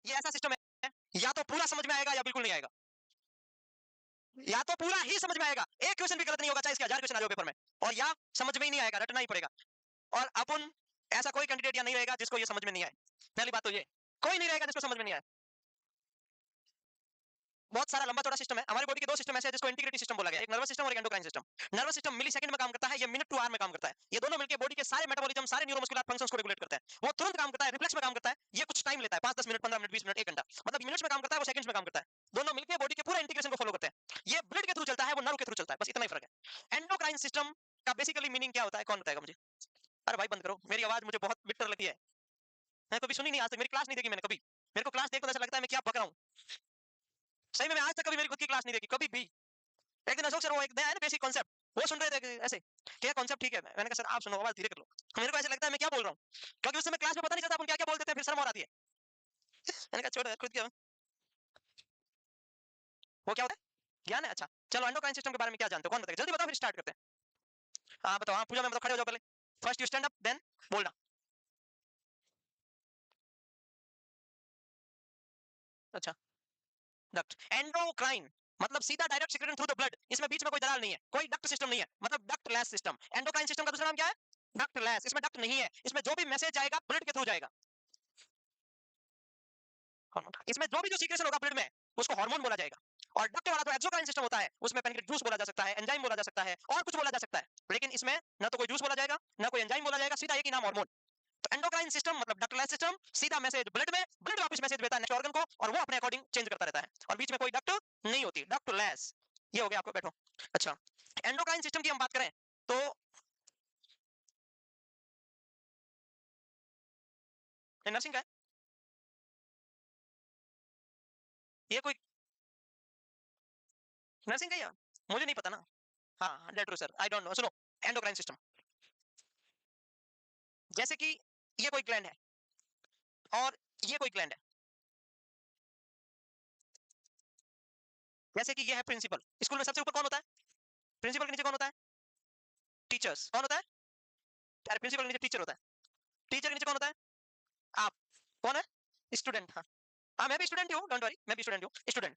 ये ऐसा सिस्टम है, या तो पूरा समझ में आएगा या बिल्कुल नहीं आएगा, या तो पूरा ही समझ में आएगा, एक क्वेश्चन भी गलत नहीं होगा, चाहे इसके 1000 क्वेश्चन आ जाए पेपर में, और या समझ में ही नहीं आएगा, रटना ही पड़ेगा। और अपन ऐसा कोई कैंडिडेट या नहीं रहेगा जिसको ये समझ में नहीं आए। पहली बात तो ये, कोई नहीं रहेगा जिसको समझ में नहीं आए। बहुत सारा लंबा चौड़ा सिस्टम है। हमारी बॉडी के दो सिस्टम ऐसे हैं जिसको इंटीग्रेटेड सिस्टम बोला गया है, एक नर्वस सिस्टम और एक एंडोक्राइन सिस्टम। नर्वस सिस्टम मिली सेकंड में काम करता है, ये मिनट टू आवर में काम करता है। ये दोनों मिलकर बॉडी के सारे मेटाबॉलिज्म, सारे न्यूरोमस्कुलर फंक्शंस को रेगुलेट करता है। वो तुरंत काम करता है, रिफ्लेक्स में काम करता है। ये कुछ टाइम लेता है, 5-10 मिनट, 15 मिनट, 20 मिनट, 1 घंटा, मतलब मिनट्स में काम करता है, वो सेकंड्स में काम करता है। दोनों मिलकर बॉडी के पूरा इंटीग्रेशन को फॉलो करते हैं। ये ब्लड के थ्रू चलता है, वो नर्व के थ्रू चलता है, बस इतना ही फर्क है। एंडोक्राइन सिस्टम का बेसिकली मीनिंग क्या होता है, कौन बताएगा मुझे? अरे भाई बंद करो, मेरी आवाज मुझे बहुत बिटर लगती है। मैं कभी सुनी नहीं आज तक, मेरी क्लास नहीं देखी मैंने कभी। मेरे को क्लास देख तो ऐसा लगता है मैं क्या बक रहा हूँ। सही में मैं आज तक कभी मेरी खुद की क्लास नहीं देखी, कभी भी। एक दिन अशोक सर, वो एक नया है ना बेसिक कॉन्सेप्ट, वो सुन रहे थे ऐसे, क्या कॉन्सेप्ट ठीक है, मैंने कहा सर आप सुनो, आवाज धीरे कर लो। मेरे को ऐसा लगता है मैं क्या बोल रहा हूँ, क्योंकि उस समय क्लास में पता नहीं चलता अपन क्या क्या बोल देते हैं, फिर शर्म और आती है। मैंने कहा छोड़ खुद क्या, वो क्या होता है, ज्ञान है। अच्छा चलो, एंडोक्राइन सिस्टम के बारे में क्या जानते हो, कौन बताएगा, जल्दी बताओ, फिर स्टार्ट करते हैं। हाँ बताओ, हाँ पूजा में बताओ, खड़े हो जाओ पहले। First you stand up, then बोलना। अच्छा, डक्ट एंडोक्राइन मतलब सीधा direct secretion through the blood, इसमें बीच में कोई दरार नहीं है, कोई डक्ट सिस्टम नहीं है, मतलब duct less system. Endocrine system का दूसरा नाम क्या है, डक्ट लेस। इसमें डक्ट नहीं है, इसमें जो भी मैसेज जाएगा ब्लड के थ्रू जाएगा। इसमें जो भी जो सीक्रेशन होगा ब्लड में, उसको हार्मोन बोला जाएगा। और डक्ट वाला जो एक्सोक्राइन सिस्टम होता है, उसमें पेनक्रियाटिक जूस बोला जा सकता है, एंजाइम बोला जा सकता है, और कुछ बोला जा सकता है, लेकिन इसमें ना तो कोई जूस बोला जाएगा, ना कोई एंजाइम बोला जाएगा, सीधा एक ही नाम हार्मोन। तो एंडोक्राइन सिस्टम मतलब डक्टलेस सिस्टम, सीधा मैसेज ब्लड में, ब्लड वापस मैसेज देता है नेक्स्ट ऑर्गन को, और वो अपने अकॉर्डिंग चेंज करता रहता है, और बीच में कोई डक्ट नहीं होती, डक्टलेस। ये हो गया आपको, बैठो। अच्छा, एंडोक्राइन सिस्टम की हम बात करें तो नर्सिंग का है ये, कोई नर्सिंग का ही है? मुझे नहीं पता ना। हाँ that true sir, I don't know. सुनो, एंडोक्राइन सिस्टम जैसे कि ये कोई ग्लैंड है, और ये कोई ग्लैंड है, जैसे कि ये है प्रिंसिपल। स्कूल में सबसे ऊपर कौन होता है, प्रिंसिपल के नीचे कौन होता है, टीचर्स। कौन होता है, अरे प्रिंसिपल के नीचे टीचर होता है, टीचर के नीचे कौन होता है, आप। कौन है, स्टूडेंट। हाँ हाँ, मैं भी स्टूडेंट हूँ, डोंट वरी, मैं भी स्टूडेंट हूँ, स्टूडेंट।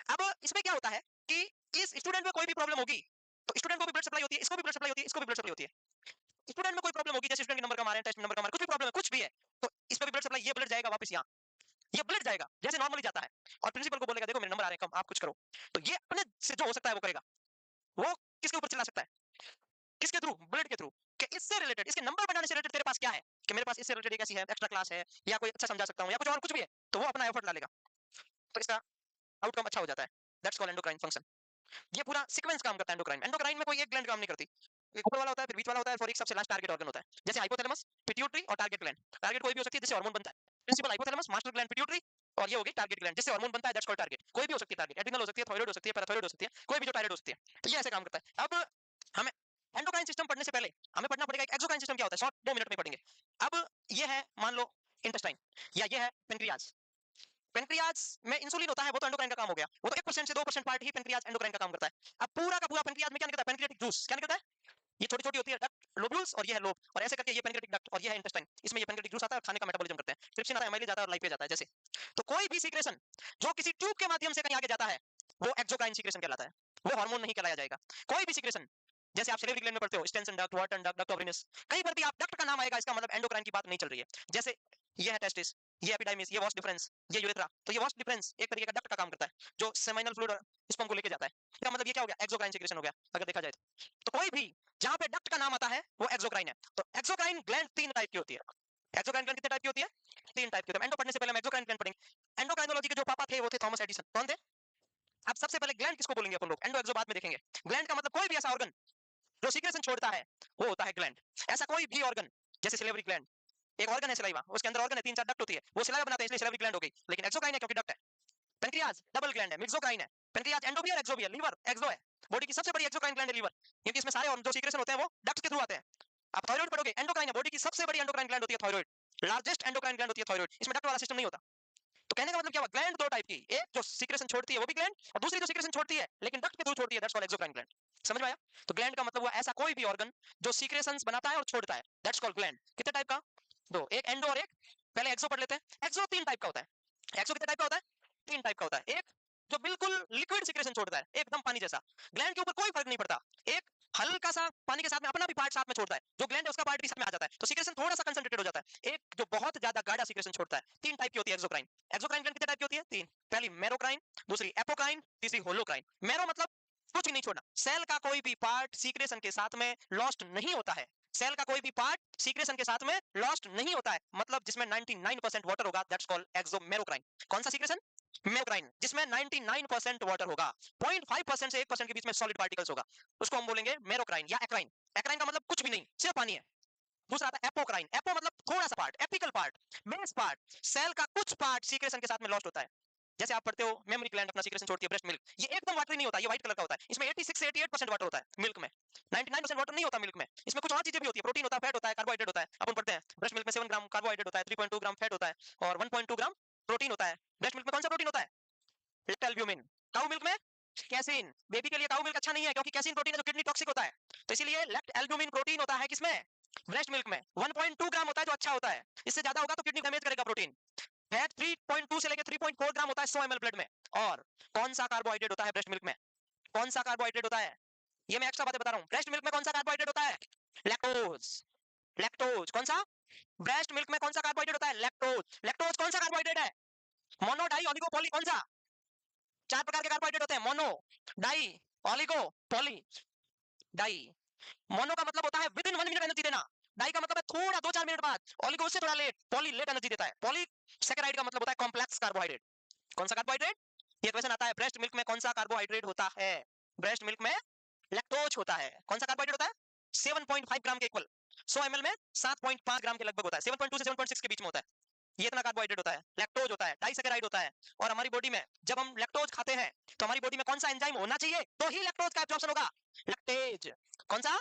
अब इसमें क्या होता है कि इस स्टूडेंट में कोई भी प्रॉब्लम होगी तो स्टूडेंट को भी ब्लड सप्लाई होती है, इसको भी ब्लड सप्लाई होती है, इसको भी ब्लड सप्लाई होती है। स्टूडेंट में कोई प्रॉब्लम होगी, जैसे स्टूडेंट के नंबर कम आ रहे हैं, टेस्ट में नंबर कम आ रहे हैं, कुछ भी प्रॉब्लम है, कुछ भी है, तो इस पे भी ब्लड सप्लाई, ये ब्लड जाएगा वापस यहाँ, ये ब्लड जाएगा जैसे नॉर्मली जाता है, और प्रिंसिपल को बोलेगा देखो मेरे नंबर आ रहे हैं कम, आप कुछ करो। तो ये अपने से जो हो सकता है वो करेगा। वो किसके ऊपर चला सकता है, किसके थ्रू, ब्लड के थ्रू, कि इससे रिलेटेड, इसके नंबर बढ़ाने से रिलेटेड तेरे पास क्या है, कि मेरे पास इससे रिलेटेड एक ऐसी है, एक्स्ट्रा क्लास है, या कोई अच्छा समझा सकता हूँ, या कुछ और कुछ भी है, तो वो अपना एफर्ट डालेगा, तो इसका आउटकम अच्छा हो जाता है। That's called endocrine function. ये पूरा सीक्वेंस काम करता है एंडोक्राइन। एंडोक्राइन में कोई एक ग्लैंड काम नहीं करती, एक ऊपर वाला होता है, फिर बीच वाला होता है, और एक सबसे लास्ट टारगेट ऑर्गन होता है, जैसे हाइपोथैलेमस, पिट्यूटरी और टारगेट ग्लैंड। टारगेट कोई भी हो सकती है जिससे हार्मोन बनता है, principal hypothalamus, master gland pituitary, और ये होगी टारगेट ग्लैंड जिससे हार्मोन बनता है, दैट्स कॉल्ड टारगेट। कोई भी हो सकती है टारगेट, एड्रिनल हो सकती है, थायराइड हो सकती है, पैराथायराइड हो सकती है, कोई भी जो टारगेट हो सकती है। तो ये ऐसे काम करता है। अब हमें एंडोक्राइन सिस्टम पढ़ने से पहले हमें पढ़ना पड़ेगा एक एक्सोक्राइन सिस्टम क्या होता है, शॉर्ट 2 मिनट में पढ़ेंगे। अब ये है मान लो इंटेस्टाइन, या ये है पेनक्रियाज। पेनक्रियाज में इंसुलिन होता है, वो तो एंडोक्राइन का काम हो गया, वो तो 1% से 2% पार्ट ही पेनक्रियाज एंडोक्राइन का काम करता है। अब पूरा का पूरा पेनक्रियाज में क्या निकलता है, पेनक्रियाटिक जूस क्या निकलता है, ये छोटी छोटी होती है डक्ट लोब्यूल्स, और ये है लोब, और ऐसे करके ये पेनक्रियाटिक डक्ट, और ये है इंटेस्टाइन, इसमें ये पेनक्रियाटिक जूस आता है और खाने का मेटाबॉलिज्म करते हैं, ट्रिप्सिन आता है, एमाइलेज आता है, और लाइपेज आता है जैसे। तो कोई भी सीक्रेशन जो किसी ट्यूब के माध्यम से कहीं आगे जाता है, वो एक्सोक्राइन सीक्रेशन कहलाता है, वो हार्मोन नहीं कहलाया जाएगा। कोई भी सीक्रेशन, जैसे आप सेरेब्रल ग्लैंड में पढ़ते हो, Stensen duct, Wharton duct, duct of Venice, कहीं पर भी आप डक्ट का नाम आएगा, इसका मतलब एंडोक्राइन की बात नहीं चल रही है। जैसे ये है टेस्टिस, ये एपिडाइमिस, ये वास डिफरेंस, ये यूरेथ्रा, तो ये वास डिफरेंस एक तरीके का डक्ट का काम करता है, जो सेमाइनल फ्लूइड स्पर्म को लेके जाता है। इसका मतलब ये क्या हो गया, एक्सोक्राइन सीक्रेशन हो गया अगर देखा जाए तो कोई भी जहां पे डक्ट का नाम आता है वो एक्सोक्राइन है। तो एक्सोक्राइन ग्लैंड 3 टाइप की होती है। एक्सोक्राइन ग्लैंड कितने टाइप की होती है, 3 टाइप की होती है। एंडो पढ़ने से पहले हम एक्सोक्राइन ग्लैंड पढ़ेंगे। एंडोक्राइनोलॉजी के जो पापा थे वो थे थॉमस एडिसन। कौन थे? अब सबसे पहले ग्लैंड किसको बोलेंगे अपन लोग, एंडो एक्सो बाद में देखेंगे। ग्लैंड का मतलब कोई भी ऐसा ऑर्गन जो सीक्रेशन छोड़ता है वो होता है ग्लैंड। ऐसा कोई भी ऑर्गन, जैसे सिलेवरी ग्लैंड, एक ऑर्गन है सिलाइवा, उसके अंदर ऑर्गन है, 3-4 डक्ट होती है, वो सिलाइवा बनाते हैं इसलिए सिलेवरी ग्लैंड हो गई, लेकिन एक्सोक्राइन है क्योंकि डक्ट है। पेनक्रियाज डबल ग्लैंड है, मिक्सोक्राइन है। पेनक्रियाज एंडो भी है, एक्सो भी है। लीवर एक्सो है, बॉडी की सबसे बड़ी एक्सोक्राइन ग्लैंड है लीवर, क्योंकि इसमें सारे जो सीक्रेशन होते हैं वो डक्ट के थ्रू आते हैं। आप थायराइड पढ़ोगे, एंडोक्राइन है, बॉडी की सबसे बड़ी एंडोक्राइन ग्लैंड होती है थायराइड, लार्जेस्ट एंडोक्राइन ग्लैंड होती है थायराइड, इसमें डक्ट वाला सिस्टम नहीं होता। तो कहने का मतलब क्या हुआ, ग्लैंड 2 टाइप की, एक जो सीक्रेशन छोड़ती है वो भी ग्लैंड, और दूसरी जो सीक्रेशन छोड़ती है लेकिन डक्ट के थ्रू छोड़ती है, दैट्स कॉल्ड एक्सोक्राइन ग्लैंड। समझ में आया? तो ग्लैंड का मतलब हुआ ऐसा कोई भी ऑर्गन जो सीक्रेशंस बनाता है और छोड़ता है, दैट्स कॉल्ड ग्लैंड। कितने टाइप का, 2, एक एंडो और एक, पहले एक्सो पढ़ लेते हैं। एक्सो 3 टाइप का होता है। एक्सो कितने टाइप का होता है? 3 टाइप का होता है। एक जो बिल्कुल लिक्विड सीक्रेशन छोड़ता है, एकदम पानी जैसा, ग्लैंड के ऊपर कोई फर्क नहीं पड़ता। एक हल्का सा पानी के साथ में अपना भी पार्ट साथ में छोड़ता है, जो ग्लैंड है उसका पार्ट भी साथ में आ जाता है, तो सीक्रेशन थोड़ा सा कंसंट्रेटेड हो जाता है। एक जो बहुत ज्यादा गाढ़ा सीक्रेशन छोड़ता है। 3 टाइप की होती है एक्सोक्राइन। एक्सोक्राइन ग्लैंड कितने टाइप की होती है? 3। पहली मैरोक्राइन, दूसरी एपोक्राइन, तीसरी होलोक्राइन। मैरो मतलब कुछ भी नहीं छोड़ना, सेल का कोई भी पार्ट सीक्रेशन के साथ में लॉस्ट नहीं होता है। सेल का कोई भी पार्ट सीक्रेशन के साथ में लॉस्ट नहीं होता है, मतलब जिसमें 99% वाटर होगा, दैट्स कॉल्ड एक्सोमेरोक्राइन। कौन सा सीक्रेशन? मेयोक्राइन, जिसमें 99% वाटर होगा, 0.5% से 1% के बीच में सॉलिड पार्टिकल्स होगा, उसको हम बोलेंगे मेरोक्राइन या एक्राइन। एक्राइन का मतलब कुछ भी नहीं, सिर्फ पानी है। दूसरा आता है एपोक्राइन। एपो मतलब थोड़ा सा part, apical part, base part, cell का कुछ पार्ट सीक्रेशन के साथ में लॉस्ट होता है। जैसे आप पढ़ते हो मेमोरी ग्लैंड अपना सीक्रेशन छोड़ती है, ब्रेस्ट मिल्क, ये एकदम वाटरी नहीं होता, ये व्हाइट कलर का होता है। इसमें 86 से 88% वाटर होता है मिल्क में, 99% वाटर नहीं होता मिल्क में। इसमें कुछ और चीजें भी होती है, प्रोटीन होता है, फैट होता है, कार्बोहाइड्रेट होता है। अपन पढ़ते हैं ब्रेस्ट मिल्क में 7 ग्राम कार्बोहाइड्रेट होता है, 3.2 ग्राम फैट होता है और 1.2 ग्राम प्रोटीन होता है। ब्रेस्ट मिल्क में कौन सा प्रोटीन होता है? एल्ब्यूमिन। काउ मिल्क में कैसीन। बेबी के लिए काउ मिल्क अच्छा नहीं है, क्योंकि कैसीन प्रोटीन है जो किडनी टॉक्सिक होता है, तो इसीलिए लेक्ट एल्ब्यूमिन प्रोटीन होता है किसमें? ब्रेस्ट मिल्क में। 1.2 ग्राम होता है जो अच्छा होता है, इससे ज्यादा होगा तो किडनी डैमेज करेगा प्रोटीन। फैट 3.2 से लेकर 3.4 ग्राम होता है 100 ml ब्लड में। और कौन सा कार्बोहाइड्रेट होता है ब्रेस्ट मिल्क में? कौन सा कार्बोहाइड्रेट होता है? ये मैं एक्स्ट्रा बातें बता रहा हूँ। ब्रेस्ट मिल्क में कौन सा कार्बोहाइड्रेट होता है? लैक्टोज। लैक्टोज कौन सा? ब्रेस्ट मिल्क में कौन सा कार्बोहाइड्रेट होता है? लैक्टोज। लैक्टोज कौन सा कार्बोहाइड्रेट है? Mono di oligo poly. कौन सा? 4 प्रकार के कार्बोहाइड्रेट होते हैं, mono, di, oligo, poly. Di, mono का मतलब होता है विद इन 1 मिनट एनर्जी देना, डाई का मतलब है थोड़ा 2-4 मिनट बाद, ऑलिगो उससे थोड़ा लेट, पॉली लेट एनर्जी देता है। पॉली सैकेराइड का मतलब होता है कॉम्प्लेक्स कार्बोहाइड्रेट। कौन सा कार्बोहाइड्रेट? ये क्वेश्चन आता है, ब्रेस्ट मिल्क में कौन सा कार्बोहाइड्रेट होता है? ब्रेस्ट मिल्क में लैक्टोज होता है। कौन सा कार्बोहाइड्रेट होता है? 7.5 ग्राम के इक्वल, 100 ml में 7.5 ग्राम के लगभग होता है, 7.2 से 7.6 के बीच में होता है। ये इतना कार्बोहाइड्रेट होता है, लैक्टोज होता है, डाइसैकेराइड होता है। और हमारी बॉडी में जब हम लैक्टोज खाते हैं तो हमारी बॉडी में कौन सा एंजाइम होना चाहिए तो ही लैक्टोज का एब्जॉर्प्शन होगा? लैक्टेज। कौन सा?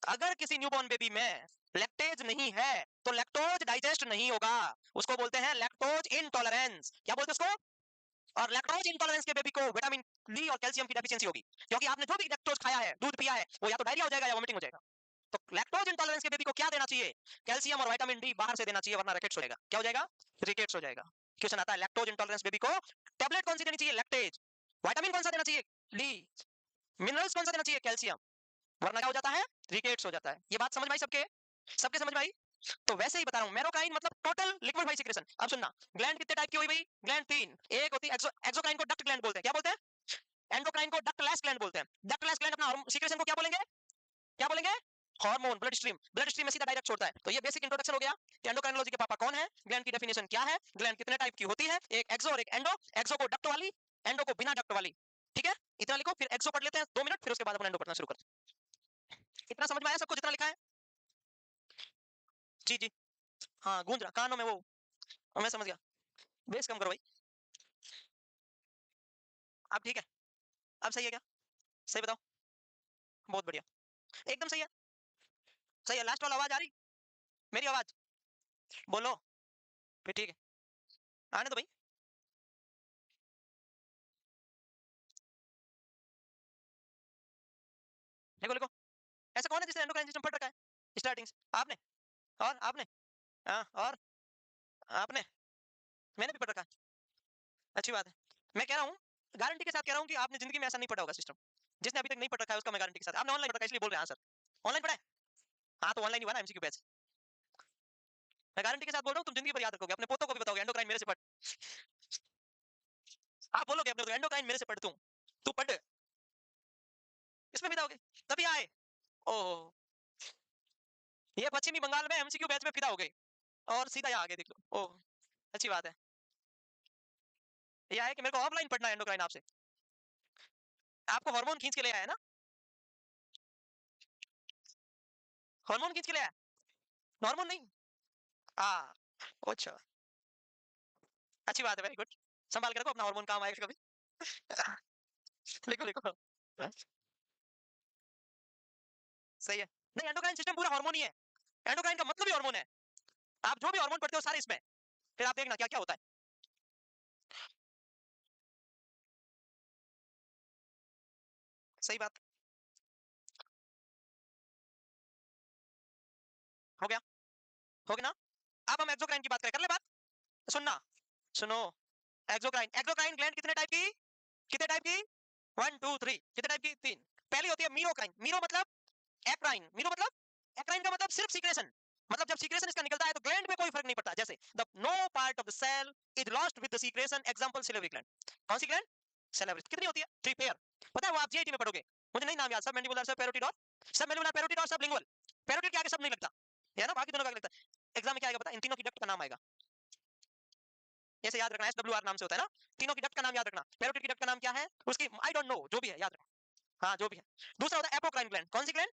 अगर किसी न्यूबॉर्न बेबी में लैक्टेज नहीं है तो लैक्टोज डाइजेस्ट नहीं होगा, उसको बोलते हैं लैक्टोज इंटॉलरेंस। क्या बोलते हैं उसको? और लैक्टोज इंटॉलरेंस के बेबी को विटामिन डी और कैल्शियम की डेफिशिएंसी होगी, क्योंकि आपने जो भी लैक्टोज खाया है, दूध पिया है, वो या तो डायरिया हो जाएगा या वोमिटिंग हो जाएगा। तो लैक्टोज इंटॉलरेंस के बेबी को क्या देना चाहिए? कैल्शियम और विटामिन डी बाहर से देना चाहिए, वरना रिकेट्स हो जाएगा। क्या हो जाएगा? रिकेट्स हो जाएगा। क्वेश्चन आता है, लैक्टोज इंटॉलरेंस बेबी को टैबलेट कौन सी देनी चाहिए? लैक्टेज। विटामिन कौन सा देना चाहिए? डी। मिनरल्स कौन सा देना चाहिए? कैल्शियम। वरना क्या हो जाता है? रिकेट्स हो जाता है। ये बात समझ में आई सबके? सबके समझ में आई? तो वैसे ही बता रहा हूं, मैरोकाइन मतलब टोटल लिक्विड भाई सीक्रेशन। अब सुनना, ग्लैंड कितने टाइप की हुई भाई? ग्लैंड 3। एक होती है एक्सोक्राइन को डक्ट ग्लैंड बोलते हैं। क्या बोलते हैं? एंडोक्राइन को डक्टलेस ग्लैंड बोलते हैं। डक्टलेस ग्लैंड अपना सीक्रेशन को क्या बोलेंगे? क्या बोलेंगे? Hormone, blood stream, blood stream में सीधा डायरेक्ट छोड़ता है। तो ये बेसिक इंट्रोडक्शन हो गया कि एंडोक्राइनोलॉजी के पापा कौन है, ग्लैंड की डेफिनेशन क्या है, ग्लैंड कितने टाइप की होती है, एक एक्सो और एक एंडो। एक्सो को डक्ट वाली, एंडो को बिना डक्ट वाली। ठीक है, इतना लिखो, फिर एक्सो पढ़ लेते हैं 2 मिनट, फिर उसके बाद अपन एंडो पढ़ना शुरू करते हैं। इतना समझ में आया सबको जितना लिखा है? जी जी। हाँ गूंज रहा कानों में वो, मैं समझ गया। बेस कम करो भाई। अब ठीक है? अब सही है क्या? सही बताओ। बहुत बढ़िया, एकदम सही है। सही है। लास्ट वाला आवाज आ रही? मेरी आवाज? बोलो। फिर ठीक है, आने दो भाई। लिखो लिखो। ऐसा कौन है जिसने एंडोक्राइन सिस्टम पढ़ रखा है स्टार्टिंग से? आपने? और आपने? हाँ और आपने? मैंने भी पढ़ रखा है। अच्छी बात है। मैं कह रहा हूँ, गारंटी के साथ कह रहा हूँ कि आपने जिंदगी में ऐसा नहीं पढ़ा होगा सिस्टम। जिसने अभी तक नहीं पढ़ रखा है उसका मैं गारंटी के साथ, आपने ऑनलाइन पढ़ रखा है इसलिए बोल रहे हैं। हाँ सर, ऑनलाइन पढ़ा है? हाँ तो ऑनलाइन ही हुआ ना एमसीक्यू बैच। मैं गारंटी के साथ बोल रहा हूँ, तुम जिंदगी भर याद रखोगे, अपने पोतों को भी बताओगे एंडोक्राइन मेरे से पढ़। आप बोलोगे अपने एंडोक्राइन मेरे से पढ़, तू पढ़, इसमें फिदा होगे तभी आए। ओह, ये पश्चिमी बंगाल में एमसीक्यू बैच में फिदा हो गए और सीधा यहाँ आगे देख लो। ओह, अच्छी बात है। यह है कि मेरे को ऑफलाइन पढ़ना है एंडोक्राइन आपसे। आपको हार्मोन खींच के ले आया ना? हार्मोन खींच के ले आया, हार्मोन नहीं। हाँ, अच्छा, अच्छी बात है, वेरी गुड। संभाल के रखो अपना हार्मोन, काम आएगा कभी। लिखो लिखो। सही है। नहीं, एंडोक्राइन सिस्टम पूरा हार्मोन ही है, एंडोक्राइन का मतलब ही हार्मोन है। आप जो भी हार्मोन पढ़ते हो सारे इसमें, फिर आप देखना क्या क्या होता है। सही बात। हो गया? हो गया ना? अब हम एक्सोक्राइन की बात करें, कर ले बात। सुनना, सुनो, एक्सोक्राइन। एक्सोक्राइन ग्लैंड कितने टाइप की? कितने टाइप की? 1 2 3। कितने टाइप की? 3। पहली होती है मीरोक्राइन। मीरो मतलब एक्राइन। मीरो मतलब एक्राइन का मतलब सिर्फ सीक्रेशन। मतलब जब सीक्रेशन इसका निकलता है तो ग्लैंड पे कोई फर्क नहीं पड़ता। जैसे the no part of the cell is lost with the secretion. Example salivary gland. कौन सी ग्लैंड? सिलिवरी। कितनी होती है? 3 पेयर। पता है वो आप जीआईटी में पढ़ोगे। मुझे नहीं नाम याद। सब मैंडिबुलर, सब पैरोटिड और सब मैंडिबुलर, पैरोटिड और सब लिंगुअल। पैरोटिड के आगे सब नहीं लगता है ना, बाकी दोनों का आगे लगता है। एग्जाम में क्या आएगा पता है? इन तीनों की डक्ट का नाम आएगा। ऐसे याद रखना, एसडब्ल्यूआर नाम से होता है ना। तीनों की डक्ट का नाम याद रखना। पैरोटिड की डक्ट का नाम क्या है उसकी? आई डोंट नो, जो भी है याद रखना। हाँ जो भी है। दूसरा होता है एपोक्राइन ग्लैंड। कौन सी ग्लैंड?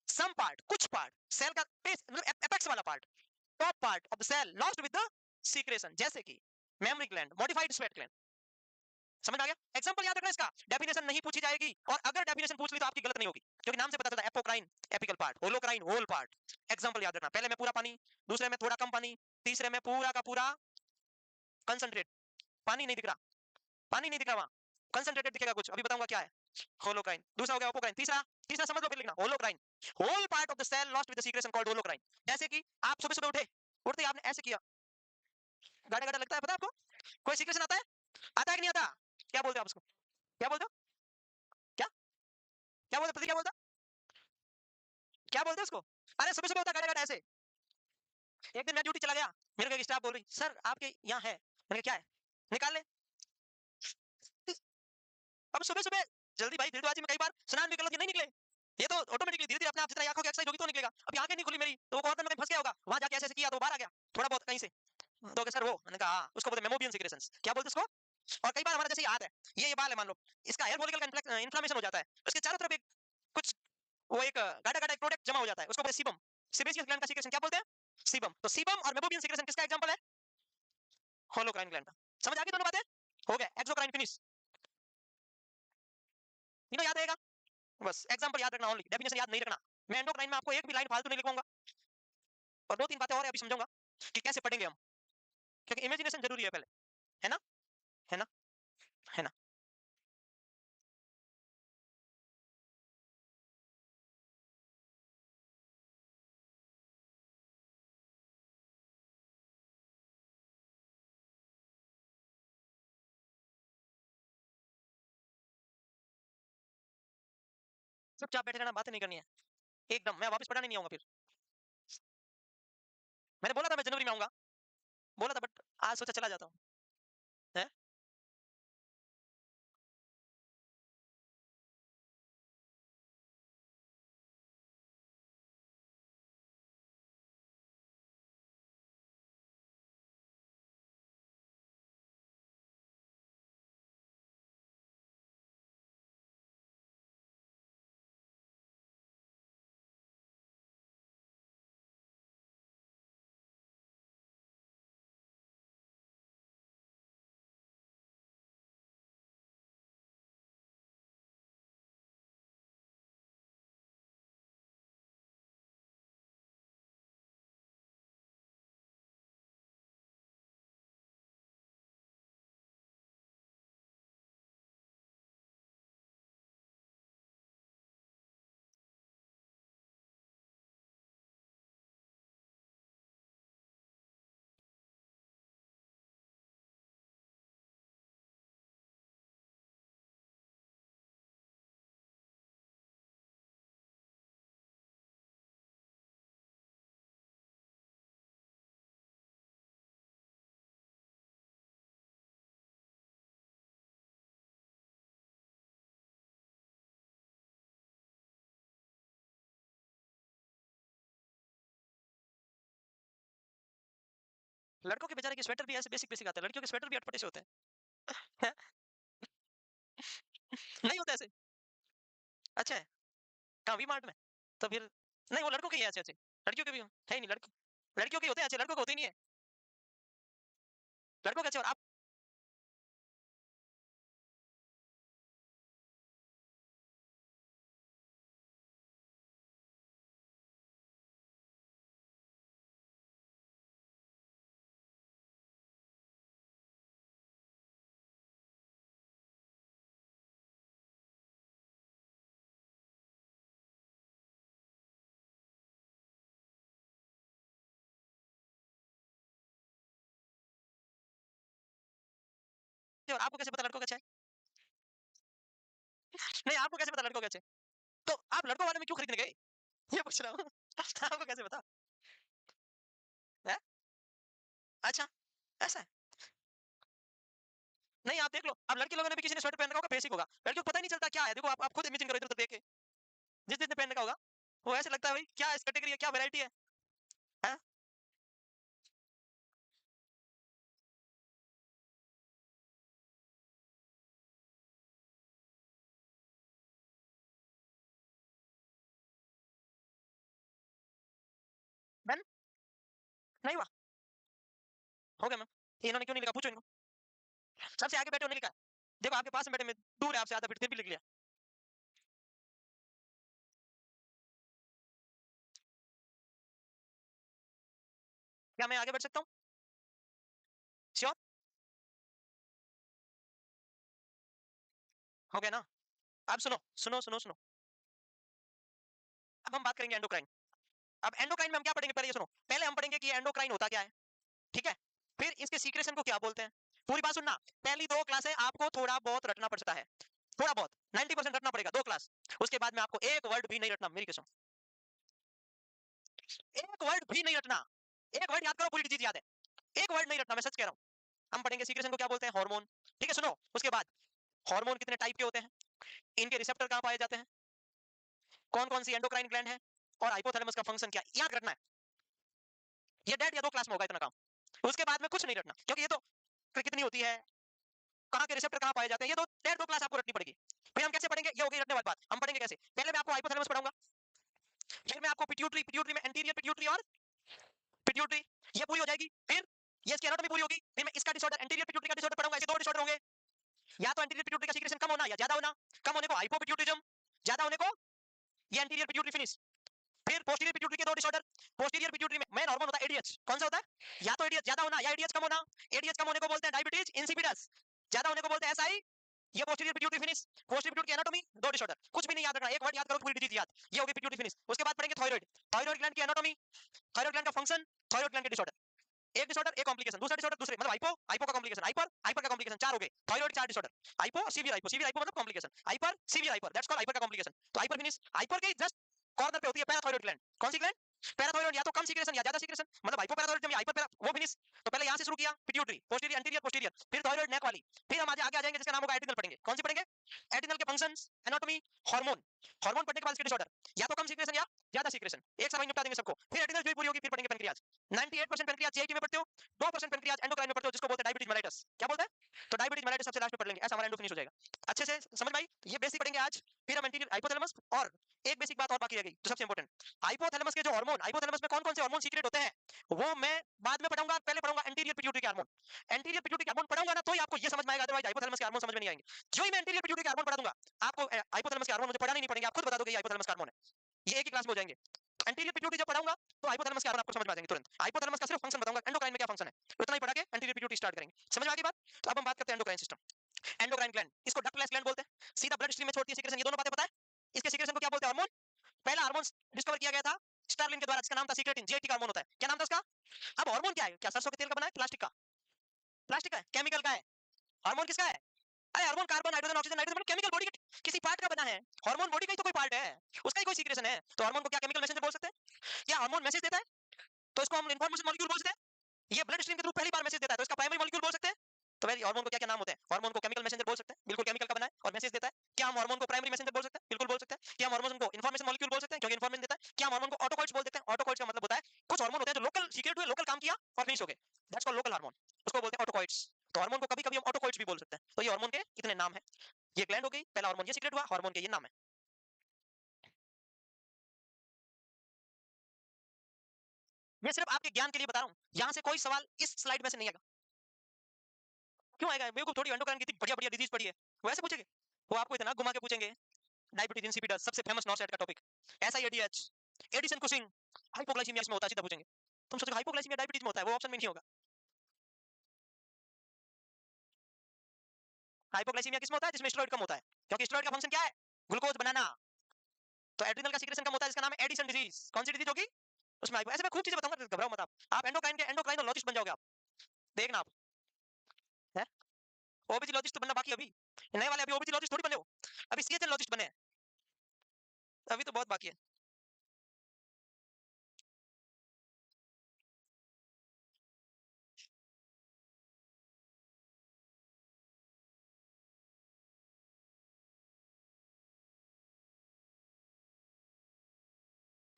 सम पार्ट, कुछ पार्ट सेल का बेस मतलब एपेक्स वाला part, top part of the cell lost with the secretion. जैसे कि memory gland, modified sweat gland. समझ आ गया? एग्जांपल याद रखना इसका। डेफिनेशन नहीं पूछी जाएगी और अगर डेफिनेशन पूछ ली तो आपकी गलत नहीं होगी क्योंकि नाम से पता चलता है। Apocrine apical part, holocrine whole part. Example याद रखना। पहले में पूरा पानी, दूसरे में थोड़ा कम पानी, तीसरे में पूरा का पूरा कंसंट्रेट। पानी नहीं दिख रहा, पानी नहीं दिख रहा वहां, कंसंट्रेटेड दिखेगा कुछ। अभी बताऊंगा क्या है। होलोक्राइन। दूसरा हो गया अपोक्राइन। तीसरा, तीसरा समझ लो फिर लिखना। Holocrine, whole part of the cell lost with the secretion called holocrine. जैसे कि आप सुबह सुबह उठे, उठते ही आपने ऐसे किया, गाड़ा गाड़ा लगता है, पता है आपको? कोई सीक्रेशन आता है? आता है कि नहीं आता? क्या बोलते हो आप उसको? क्या बोलते हो? क्या क्या बोलते? क्या बोलता? क्या बोलते हैं उसको? अरे सुबह सुबह होता गाड़ा गाड़ा ऐसे। एक दिन मैं ड्यूटी चला गया, मेरे को एक स्टाफ बोल रही, सर आपके यहाँ है। मैंने कहा क्या है? निकाल ले। अब सुबह सुबह जल्दी भाई, जल्दबाजी में कई बार स्नान भी कर लो, ये नहीं निकले। ये तो ऑटोमेटिकली धीरे धीरे अपने आप जितना आंखों की एक्सरसाइज होगी तो निकलेगा। अब आंखें नहीं खुली मेरी तो वो कॉर्नर में कहीं फंस गया होगा, वहां जाके ऐसे ऐसे किया तो बाहर आ गया थोड़ा बहुत कहीं से। तो सर वो, मैंने कहा हाँ, उसको बोलते हैं मेमोबियन सिक्रेशंस। क्या बोलते हैं उसको? और कई बार हमारा जैसे याद है, ये बाल है मान लो, इसका हेयर फॉलिकल का इन्फ्लेमेशन हो जाता है, उसके चारों तरफ एक कुछ वो एक गाढ़ा गाढ़ा एक प्रोडक्ट जमा हो जाता है, उसको बोलते हैं सीबम। सेबेसियस ग्लैंड का सिक्रेशन क्या बोलते हैं? सीबम। तो सीबम और मेमोबियन सिक्रेशन किसका एग्जांपल है? होलोक्राइन ग्लैंड का। समझ आ गई दोनों बातें? हो गया एक्सोक्राइन फिनिश। तीनों याद रहेगा। बस एग्जांपल याद रखना ओनली, डेफिनेशन याद नहीं रखना। मैं एंडोक्राइन में आपको एक भी लाइन फालतू नहीं लिखवाऊंगा और दो तीन बातें और अभी समझाऊंगा कि कैसे पढ़ेंगे हम, क्योंकि इमेजिनेशन जरूरी है पहले। है ना? है ना? है ना? चुपचाप बैठे रहना, बातें नहीं करनी है एकदम। मैं वापस पढ़ाने नहीं आऊंगा फिर। मैंने बोला था मैं जनवरी में आऊंगा, बोला था, बट आज सोचा चला जाता हूँ। है? लड़कों के बेचारे के स्वेटर भी ऐसे बेसिक बेसिक आते हैं, लड़कियों के स्वेटर भी अटपटे से होते हैं। नहीं होता ऐसे? अच्छा है। कहाँ, वी मार्ट में? तो फिर नहीं, वो लड़कों के ही है अच्छे अच्छे, लड़कियों के भी है ही नहीं। लड़कों, लड़कियों के होते हैं अच्छे, लड़कों के होते ही नहीं है। लड़कों के अच्छे। और आप और आपको कैसे पता लड़कों का अच्छा है? नहीं, आपको कैसे पता लड़कों का अच्छा है? तो आप लड़कों वाले में क्यों खरीदने गए? ये पूछ रहा हूँ। आपको कैसे पता? हैं? अच्छा, ऐसा है? नहीं, आप देख लो, अब लड़के लोगों ने भी किसी ने स्वेटर पहन रखा होगा, बेसिक होगा। लड़कियों को पता ही नहीं चलता क्या है, देखो आप खुद इमेजिन करो इधर-उधर देख के। जिस-जिसने पहन रखा होगा, वो ऐसे लगता है भाई क्या इस कैटेगरी है, क्या वैरायटी है? हैं? मैन नहीं हुआ? हो गया मैम। इन्होंने क्यों नहीं लिखा? पूछो इनको। सबसे आगे बैठे उन्होंने लिखा है। देखो आपके पास में बैठे, मैं दूर है आपसे आधा फीट, फिर भी लिख लिया। क्या मैं आगे बढ़ सकता हूँ? श्योर? हो गया ना? अब सुनो, सुनो, सुनो, सुनो। अब हम बात करेंगे एंडोक्राइन। अब एंडोक्राइन में हम क्या पढ़ेंगे, पहले ये सुनो। पहले हम पढ़ेंगे कि एंडोक्राइन होता क्या है, ठीक है? फिर इसके सीक्रेशन को क्या बोलते हैं। पूरी बात सुनना। पहली 2 क्लासें आपको थोड़ा बहुत रटना पड़ता है। थोड़ा बहुत, 90% रटना पड़ेगा 2 क्लास। उसके बाद में आपको एक वर्ड भी नहीं रटना, मेरी कसम। एक वर्ड भी नहीं रटना। एक वर्ड याद करो, पूरी चीज याद है। एक वर्ड नहीं रटना, मैं सच कह रहा हूँ। हम पढ़ेंगे सीक्रेशन को क्या बोलते हैं, हार्मोन। ठीक है, सुनो। उसके बाद हार्मोन कितने टाइप के होते हैं, इनके रिसेप्टर कहाँ पाए जाते हैं, कौन-कौन सी एंडोक्राइन ग्लैंड है, और हाइपोथैलेमस का फंक्शन क्या है, याद रखना है। ये डेढ़ या 2 क्लास में होगा इतना काम। उसके बाद में कुछ नहीं रटना, क्योंकि ये तो कितनी होती है, कहाँ के रिसेप्टर कहाँ पाए जाते हैं, ये तो डेढ़ 2 क्लास आपको रटनी पड़ेगी। फिर हम कैसे पढ़ेंगे, ये हो गई रटने वाली बात। हम पढ़ेंगे कैसे, पहले मैं आपको हाइपोथैलेमस पढ़ाऊंगा, फिर मैं आपको पिट्यूटरी, पिट्यूटरी में एंटीरियर पिट्यूटरी और पिट्यूटरी, ये पूरी हो जाएगी। फिर ये इसकी एनाटॉमी पूरी होगी, फिर मैं इसका डिसऑर्डर, एंटीरियर पिट्यूटरी का डिसऑर्डर पढ़ाऊंगा। ऐसे 2 डिसऑर्डर होंगे, या तो एंटीरियर पिट्यूटरी का सीक्रेशन कम होना या ज्यादा होना। कम होने को हाइपोपिट्यूटिज्म, ज्यादा होने को ये एंटीरियर पिट्यूटरी फिनिश। फिर पोस्टीरियर पिट्यूटरी के 2 डिसऑर्डर। पोस्टीरियर पिट्यूटरी में मेन हार्मोन होता है एडीएच। कौन सा होता है, या तो एडीएच ज्यादा होना या एडीएच कम होना। एडीएच कम होने को बोलते हैं डायबिटीज इंसिपिडस, ज्यादा होने को बोलते हैं एसआई। ये posterior pituitary finish. Posterior pituitary anatomy 2 disorder, कुछ भी नहीं याद रखना, एक वर्ड याद करो, पूरी डिजीज याद। ये होगी पिट्यूटरी फिनिश। उसके बाद पढ़ेंगे थायराइड, थायराइड ग्लैंड की एनाटॉमी, थायराइड ग्लैंड का फंक्शन, थायराइड ग्लैंड के डिसऑर्डर। एक डिसऑर्डर एक कॉम्प्लिकेशन, दूसरा डिसऑर्डर दूसरे, मतलब हाइपो, हाइपो का कॉम्प्लिकेशन, हाइपर, हाइपर का कॉम्प्लिकेशन, 4 हो गए। Thyroid 4 disorder, hypo, severe hypo, severe hypo मतलब complication, hyper, severe hyper, that's called hyper का कॉम्प्लिकेशन। तो हाइपर फिनिश, हाइपर के जस्ट कॉर्नर पे होती है पैराथायराइड ग्लैंड। कौन सी ग्लैंड, पैराथायराइड, या तो कम सीक्रेशन या ज्यादा सीक्रेशन, मतलब हाइपोपैराथायराइडिज्म या हाइपर पैरा, वो फिनिश। तो पहले यहां से शुरू किया, पिट्यूटरी, पोस्टीरियर, एंटीरियर, पोस्टीरियर, फिर थायराइड नेक वाली, फिर हम आगे आ जाएंगे जिसका नाम होगा एड्रिनल पढ़ेंगे। कौन सी पढ़ेंगे, एड्रिनल के फंक्शंस, एनाटॉमी, हार्मोन। हार्मोन पढ़ने के बाद इसके डिसऑर्डर, या तो कम सीक्रेशन या ज्यादा सीक्रेशन, एक समय निपटा देंगे सबको। फिर एड्रिनल भी पूरी होगी, फिर पढ़ेंगे पेनक्रियाज। 98% पेनक्रियाज जीआईटी में पढ़ते हो, 2% पेनक्रियाज एंडोक्राइन में पढ़ते हो, जिसको बोलते हैं डायबिटीज मेलाइटस। क्या बोलते हैं, तो डायबिटीज मेलाइटस सबसे लास्ट में पढ़ लेंगे, ऐसा हमारा एंडो फिनिश हो जाएगा। अच्छे से समझ में आई, ये बेसिक पढ़ेंगे आज। फिर हम एंटीरियर हाइपोथैलेमस, और एक बेसिक बात और बाकी रह गई, तो सबसे इंपॉर्टेंट, हाइपोथैलेमस के जो हार्मोन, हाइपोथैलेमस में कौन-कौन से हार्मोन सीक्रेट होते हैं, वो मैं बाद में पढ़ाऊंगा। पहले पढ़ाऊंगा एंटीरियर पिट्यूटरी के हार्मोन। एंटीरियर पिट्यूटरी के हार्मोन पढ़ाऊंगा ना, तो ही आपको ये समझ में आएगा, अदरवाइज हाइपोथैलेमस के हार्मोन समझ में नहीं आएंगे। जो ही मैं एंटीरियर पिट्यूटरी के हार्मोन पढ़ा दूंगा, आपको हाइपोथैलेमस के हार्मोन मुझे पढ़ाने नहीं पड़ेंगे, आप खुद बता दोगे ये हाइपोथैलेमस का हार्मोन है। ये एक ही क्लास में हो जाएंगे। एंटीरियर पिट्यूटरी जब पढ़ाऊंगा, तो हाइपोथैलेमस के हार्मोन आपको समझ में आ जाएंगे तुरंत। हाइपोथैलेमस का सिर्फ फंक्शन बताऊंगा, एंडोक्राइन में क्या फंक्शन है, उतना ही पढ़ा के एंटीरियर पिट्यूटरी स्टार्ट करेंगे। समझ में आ गई बात? तो अब हम बात करते हैं एंडोक्राइन सिस्टम। एंडोक्राइन ग्लैंड, इसको डक्टलेस ग्लैंड बोलते हैं, सीधा ब्लड स्ट्रीम में छोड़ती है सीक्रेशन। ये दोनों बातें पता है? इसके सीक्रेशन को क्या बोलते हैं, हार्मोन। पहला हार्मोन डिस्कवर किया गया था स्टार्लिन के द्वारा, जिसका नाम था सीक्रेटिन, जीआईटी का हार्मोन होता है। क्या नाम था उसका? अब हार्मोन क्या है, क्या सरसों के तेल का बना है, प्लास्टिक का, प्लास्टिक का है, केमिकल का है। हार्मोन किसका है, अरे hormone carbon, hydrogen, oxygen, nitrogen, chemical body के किसी पार्ट का बना है। हार्मोन बॉडी का ही तो कोई पार्ट है, उसका ही कोई सीक्रेशन है। तो हार्मोन को क्या केमिकल मैसेंजर बोल सकते हैं, क्या हार्मोन मैसेज देता है, तो इसको हम इन्फॉर्मेशन मॉलिक्यूल बोल सकते हैं। ये ब्लड स्ट्रीम के थ्रू पहली बार मैसेज देता है, तो इसका प्राइमरी मॉलिक्यूल बोल सकते हैं। तो भाई हार्मोन को क्या क्या नाम होते हैं, हार्मोन को केमिकल मैसेंजर बोल सकते हैं, बिल्कुल केमिकल का बना है और मैसेज देता है। क्या हम हार्मोन को प्राइमरी मैसेंजर बोल सकते हैं, बिल्कुल बोल सकते हैं। क्या हम हार्मोन को इन्फॉर्मेशन मॉलिक्यूल बोल सकते हैं, क्योंकि इन्फॉर्मेशन देता है। क्या हम हार्मोन को ऑटोकॉइड्स बोल देते हैं, ऑटोकॉइड्स का मतलब होता है कुछ हार्मोन होते हैं जो लोकल सीक्रेट हुए, लोकल काम किया और फिनिश हो गए, दैट्स कॉल्ड लोकल हार्मोन, उसको बोलते हैं ऑटोकॉइड्स। तो हार्मोन को कभी-कभी हम ऑटोकॉइड्स भी बोल सकते हैं। तो ये हार्मोन के इतने नाम हैं। ये ग्लैंड हो गई, पहला हार्मोन ये सीक्रेट हुआ, हार्मोन के ये नाम है। मैं सिर्फ आपके ज्ञान के लिए बता रहा हूँ, यहाँ से कोई सवाल इस स्लाइड में से नहीं आएगा। क्यों आएगा, मेरे को थोड़ी एंडोक्राइन की इतनी बढ़िया-बढ़िया डिजीज पड़ी है, वो ऐसे पूछेंगे, वो आपको इतना घुमा के पूछेंगे। डायबिटीज इंसिपिडस सबसे फेमस नॉसेट का टॉपिक, एसआईएडीएच, एडिसन कुशिंग, हाइपोग्लाइसीमिया इसमें होता है, सीधा पूछेंगे। तुम सोचोगे हाइपोग्लाइसीमिया डायबिटीज में होता है, वो ऑप्शन में नहीं होगा। हाइपोग्लाइसीमिया किसमें होता है, जिसमें स्टेरॉइड कम होता है, क्योंकि स्टेरॉइड का फंक्शन क्या है, ग्लूकोज बनाना। तो एड्रिनल का सीक्रेशन कम होता है, जिसका नाम है एडिसन डिजीज। कौन सी डिजीज होगी, उसमें ऐसे मैं खूब चीजें बताऊंगा, घबराओ मत आप एंडोक्राइन के एंडोक्राइनोलॉजिस्ट बन जाओगे आप, देखना आप, है? ओबीजी तो बनना बाकी है अभी, नए वाले अभी ओबीजी थोड़ी बने हो, अभी सीएचएल बने हैं, अभी तो बहुत बाकी है।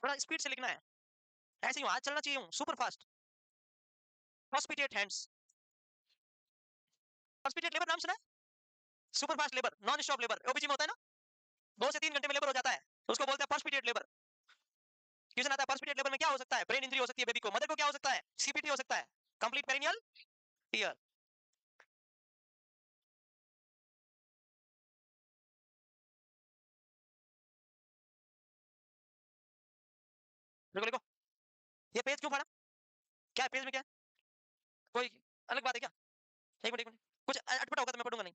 थोड़ा स्पीड से लिखना है, ऐसे ही हाथ चलना चाहिए, सुपर फास्ट। हॉस्पिटेट हैंड्स, हॉस्पिटेट लेबर नाम सुना है? Super fast labour, non stop labour ओबीजी में होता है ना, 2 से 3 घंटे में लेबर हो जाता है, तो उसको बोलते हैं पर्सपिटेट लेबर। क्वेश्चन आता है पर्सपिटेट लेबर में क्या हो सकता है, ब्रेन इंजरी हो सकती है बेबी को, मदर को क्या हो सकता है, सीपीटी हो सकता है, कंप्लीट पेरिनियल टीयर। देखो लिखो, ये पेज क्यों फाड़ा, क्या है पेज में, क्या है? कोई अलग बात है क्या? एक मिनट, कुछ अटपटा होगा तो मैं पढ़ूंगा नहीं।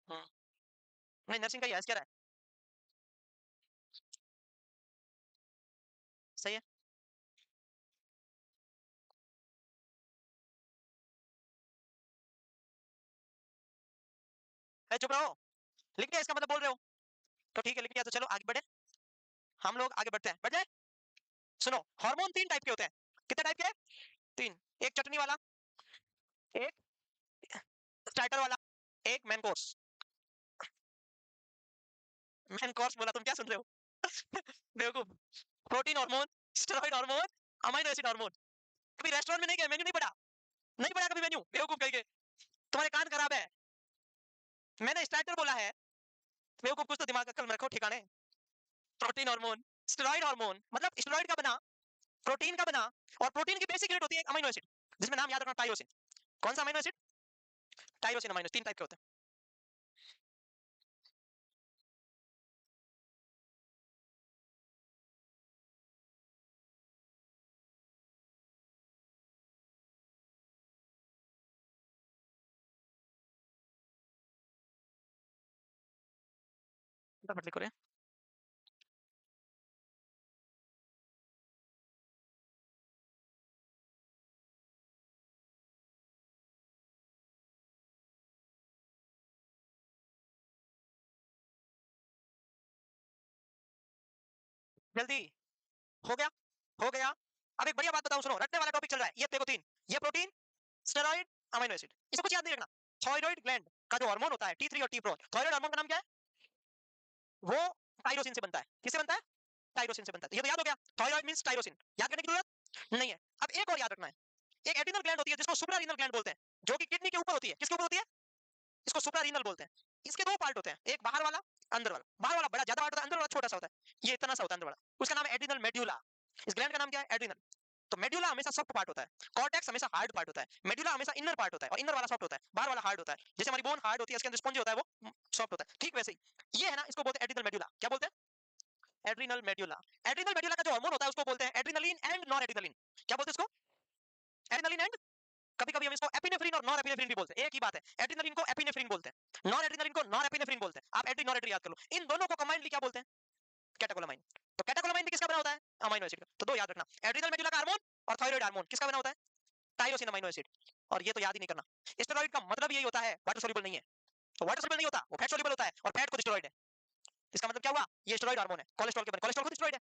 हाँ, नहीं नर्सिंग का ही है, क्या रहा है, सही है। चुप रहो, लिख दिया इसका मतलब बोल रहे हो, तो ठीक है लिख दिया, तो चलो आगे बढ़े, हम लोग आगे बढ़ते हैं, बढ़ जाए। सुनो, हार्मोन 3 टाइप के होते हैं, कितने टाइप के? 3, एक चटनी वाला, एक स्टार्टर वाला, एक मेन कोर्स। मेन कोर्स बोला, तुम क्या सुन रहे हो? बेवकूफ। Protein hormone, steroid hormone, amino acid hormone. कभी रेस्टोरेंट में नहीं गए, मेन्यू नहीं पढ़ा, नहीं पढ़ा कभी मेन्यू, बेवकूफ कहीं के, तुम्हारे कान खराब है। मैंने स्टार्टर बोला है, बेवकूफ, कुछ तो दिमाग अक्ल में रखो ठिकाने। प्रोटीन हार्मोन, स्टेरॉइड हार्मोन, मतलब स्टेरॉइड का बना, प्रोटीन का बना, और प्रोटीन की बेसिक यूनिट होती है अमीनो एसिड, जिसमें नाम याद रखना टाइरोसिन। कौन सा amino acid? Tyrosine amino, 3 type के होते हैं, फटाफट लिखो रे। जल्दी, हो गया, हो गया। अब एक बढ़िया बात बताऊं, सुनो, रटने वाला टॉपिक चल रहा है, ये देखो 3, ये प्रोटीन, स्टेरॉइड, अमीनो एसिड, इसको कुछ याद नहीं रखना। थायराइड ग्लैंड का जो हार्मोन होता है T3 और T4, थायराइड हार्मोन का नाम क्या है? वो टाइरोसिन से बनता है, किससे बनता है? टाइरोसिन से बनता है, ये तो याद हो गया, थायराइड मींस टाइरोसिन, याद करने की जरूरत नहीं है। अब एक और याद रखना है, एक एड्रिनल ग्लैंड होती है जिसको सुप्रारीनल ग्लैंड बोलते हैं, जो कि किडनी के ऊपर होती है, किसके ऊपर होती है? इसको सुप्रारीनल बोलते हैं। इसके 2 पार्ट होते हैं, एक बाहर वाला, अंदर वाला। बाहर वाला बड़ा ज्यादा पार्ट होता है, अंदर वाला छोटा सा होता है, ये इतना सा होता है अंदर वाला, उसका नाम है एड्रिनल मेड्यूला। इस ग्लैंड का नाम क्या है? एड्रिनल। तो मेड्यूला हमेशा सॉफ्ट पार्ट होता है, कॉर्टेक्स हमेशा हार्ड पार्ट होता है, मेड्यूला हमेशा इनर पार्ट होता है, और इनर वाला सॉफ्ट होता है, बाहर वाला हार्ड होता है। जैसे हमारी बोन हार्ड होती है, इसके अंदर स्पंज होता है, वो सॉफ्ट होता है, ठीक वैसे ही ये है ना, इसको बोलते हैं एड्रिनल मेड्यूला। क्या बोलते हैं? Adrenal medulla. एड्रिनल मेड्यूला का जो हार्मोन होता है उसको बोलते हैं एड्रिनलिन एंड नॉर एड्रिनलिन। क्या बोलते हैं इसको? एड्रिनलिन एंड, कभी कभी हम इसको एपिनेफ्रिन और नॉर एपिनेफ्रिन भी बोलते हैं, एक ही बात है। एड्रिनलिन को एपिनेफ्रिन बोलते हैं, नॉर एड्रिनलिन को नॉर एपिनेफ्रिन बोलते हैं। आप एड्री नॉर एड्री याद कर लो, इन दोनों को कंबाइंडली क्या बोलते हैं? कैटेकोलामाइन। तो कैटेकोलामाइन भी किसका बना होता है? अमीनो एसिड का। तो 2 याद रखना, एड्रिनल मेडुला का हार्मोन और थायराइड हार्मोन किसका बना होता है? Tyrosine amino acid. और ये तो याद ही नहीं करना, स्टेरॉइड का मतलब यही होता है वाटर सॉल्युबल नहीं है, तो वाटर सॉल्युबल नहीं होता, वो फैट सॉल्युबल होता है, और फैट खुद स्टेरॉइड है। इसका मतलब क्या हुआ? ये स्टेरॉइड हार्मोन है, कोलेस्ट्रॉल के बने, कोलेस्ट्रॉल खुद स्टेरॉइड है।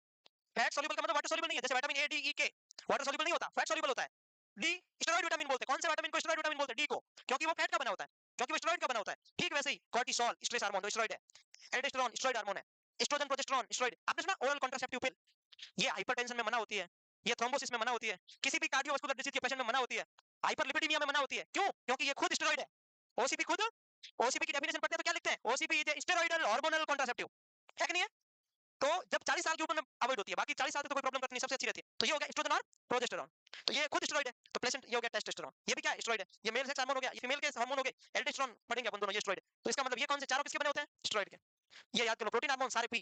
फैट सॉल्युबल का मतलब वाटर सॉल्युबल नहीं है, जैसे विटामिन ए डी ई के वाटर सॉल्युबल नहीं होता, फैट सॉल्युबल होता है। डी स्टेरॉइड विटामिन बोलते हैं, कौन से विटामिन को स्टेरॉइड विटामिन बोलते हैं? डी को, क्योंकि वो फैट का बना होता है, क्योंकि वो स्टेरॉइड का बना होता है। ठीक वैसे ही कॉर्टिसोल स्ट्रेस हार्मोन, तो स्टेरॉइड है। एल्डोस्टेरोन स्टेरॉइड हार्मोन है। Oestrogen progesterone steroid. आपने सुना ओरल कॉन्ट्रासेप्टिव पिल? ये हाइपरटेंशन में मना होती है, ये थ्रोम्बोसिस में मना होती है, किसी भी कार्डियोवास्कुलर डिजीज के पेशेंट में मना होती है, हाइपरलिपिडेमिया में मना होती है। क्यों? क्योंकि ये खुद स्टेरॉइड है। ओसीपी खुद, ओसीपी की डेफिनेशन पढ़ते हैं तो क्या लिखते हैं? OCP is steroidal hormonal contraceptive, है कि नहीं है? तो जब 40 साल के ऊपर में अवॉइड होती है, बाकी 40 साल तक तो कोई प्रॉब्लम करती नहीं, सबसे अच्छी रहती है। तो ये हो गया एस्ट्रोजन और प्रोजेस्टेरॉन, तो ये खुद स्टेरॉइड है। तो प्लेसेंट ये हो गया टेस्टोस्टेरॉन, ये भी क्या है? स्टेरॉइड है। ये मेल सेक्स हार्मोन हो गया, ये फीमेल के हार्मोन हो गए, एल्डोस्टेरॉन पढ़ेंगे अपन दोनों, ये स्टेरॉइड है। तो इसका मतलब ये कौन से चारों किसके बने होते हैं? स्टेरॉइड के। ये याद करो, प्रोटीन हार्मोन सारे पी,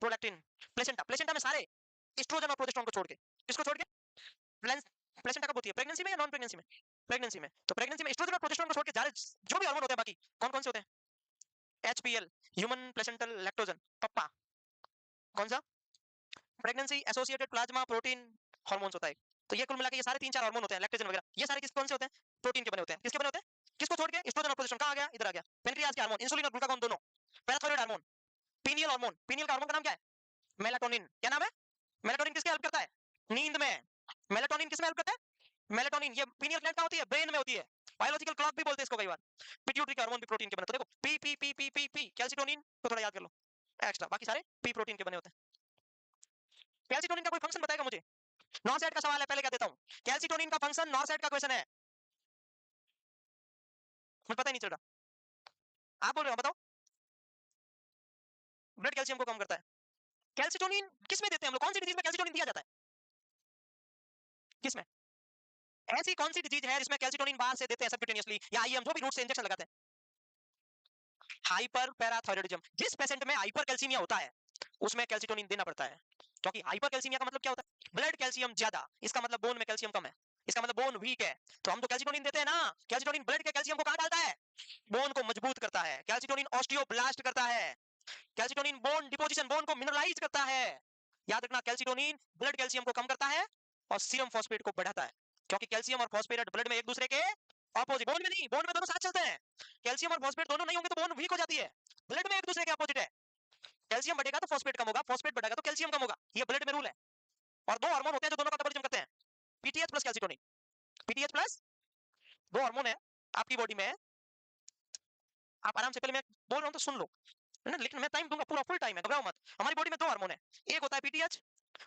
प्रोलैक्टिन, प्लेसेंटा, प्लेसेंटा में सारे एस्ट्रोजन और प्रोजेस्टेरॉन को छोड़ के, किसको छोड़ के? प्लेसेंटा कब होती है? प्रेगनेंसी में या नॉन प्रेगनेंसी में? प्रेगनेंसी में। तो प्रेगनेंसी में एस्ट्रोजन और प्रोजेस्टेरॉन को छोड़ के सारे जो भी हार्मोन होते हैं बाकी, कौन कौन से होते हैं? एचपीएल, ह्यूमन प्लेसेंटल लैक्टोजन, पप्पा, कौन सा? Pregnancy associated plasma protein hormones होता है। तो ये कुल मिला के ये सारे 3-4 हार्मोन होते हैं, लैक्टेजन वगैरह, ये सारे कौन से होते हैं? प्रोटीन के बने होते हैं। किसके बने होते हैं? किसको छोड़ के? एस्ट्रोजन और प्रोजेस्टेरोन कहाँ आ गया? इधर आ गया। पेनक्रियाज के हार्मोन, इंसुलिन और ग्लूकागॉन दोनों। Parathyroid hormone, pineal hormone, pineal का हार्मोन का नाम क्या है? मेलाटोनिन। क्या नाम है? मेलाटोनिन किसकी हेल्प करता है? नींद में। मेलाटोनिन किसमें हेल्प करता है? मेलाटोनिन। ये पीनियल ग्लैंड कहाँ होती है? ब्रेन में होती है। बायोलॉजिकल क्लॉक भी बोलते हैं इसको कई बार। पिट्यूटरी का हार्मोन भी प्रोटीन के बने। तो देखो P P P P P P calcitonin तो थोड़ा याद कर लो एक्स्ट्रा, बाकी सारे पी प्रोटीन के बने होते हैं। कैल्सिटोनिन का कोई फंक्शन बताएगा मुझे? नॉर्सेट का सवाल है, पहले क्या देता हूं। कैल्सिटोनिन का फंक्शन नॉर्सेट का क्वेश्चन है, मुझे पता ही नहीं चल रहा। आप बोल रहे हो, बताओ। ब्लड कैल्शियम को कम करता है। कैल्सिटोनिन किसमें देते हैं हम लोग? कौन सी डिजीज में कैल्सिटोनिन दिया जाता है? किसमें? ऐसी कौन सी डिजीज है जिसमें कैल्सिटोनिन बाहर से देते हैं सबक्यूटेनियसली या आईएम जो भी रूट से इंजेक्शन लगाते हैं? Hyper parathyroidism. जिस पेशेंट में हाइपर कैल्सीमिया होता है उसमें कैल्सिटोनिन देना पड़ता है, क्योंकि हाइपर कैल्सीमिया का मतलब क्या होता है? ब्लड कैल्शियम ज्यादा, इसका मतलब बोन में कैल्शियम कम है, इसका मतलब बोन वीक है। तो हम तो कैल्सिटोनिन देते हैं ना। कैल्सिटोनिन ब्लड के कैल्शियम को कहां डालता है? बोन को मजबूत करता है। कैल्सिटोनिन ऑस्टियोब्लास्ट करता है। कैल्सिटोनिन बोन डिपोजिशन, बोन को मिनरलाइज करता है। याद रखना, कैल्सिटोनिन ब्लड कैल्शियम को कम करता है और सीरम फॉस्फेट को बढ़ाता है, क्योंकि कैल्शियम और फॉस्फेट ब्लड में एक दूसरे के ऑपोजिट, बोन में नहीं, बोन में दोनों साथ चलते हैं। कैल्शियम और फॉस्फेट दोनों नहीं होंगे तो बोन वीक हो जाती है। ब्लड में एक दूसरे के अपोजिट है। कैल्शियम बढ़ेगा तो फॉस्फेट कम होगा, फॉस्फेट बढ़ेगा तो कैल्शियम कम होगा, ये ब्लड में रूल है। और दो हार्मोन होते हैं जो दोनों का मेटाबॉलिज्म करते हैं, PTH plus calcitonin. PTH plus, दो हार्मोन है आपकी बॉडी में। आप आराम से, पहले मैं बोल रहा हूं तो सुन लो, है ना, लेकिन मैं टाइम दूंगा, पूरा फुल टाइम है, घबराओ मत। हमारी बॉडी में दो हार्मोन है, एक होता है पीटीएच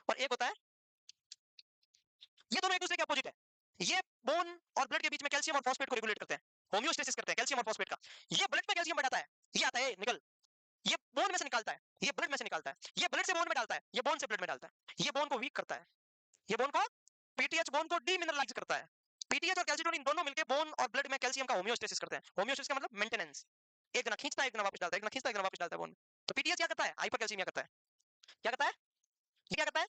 और एक होता है, ये दोनों एक दूसरे के अपोजिट है। ये बोन और ब्लड के बीच में कैल्शियम और फॉस्फेट को रेगुलेट करते हैं, होम्योस्टेसिस करते हैं कैल्शियम और फॉस्फेट का। ये ब्लड में कैल्शियम बढ़ाता है, ये आता है निकल, ये बोन में से निकालता है, ये ब्लड में से निकालता है, ये ब्लड से बोन में डालता है, ये बोन से ब्लड में डालता है, ये बोन को वीक करता है, ये बोन को, पीटीएच बोन को डीमिनरलाइज करता है। पीटीएच और कैल्सिटोनिन दोनों मिलकर बोन और ब्लड में कैल्शियम का होम्योस्टेसिस करते हैं। होम्योस्टेसिस का मतलब मेंटेनेंस, एक जना खींचता है एक जना वापस डालता है, एक जना खींचता है एक जना वापस डालता है बोन में। तो पीटीएच क्या करता है? हाइपरकैल्सीमिया करता है। क्या करता है? ये क्या करता है?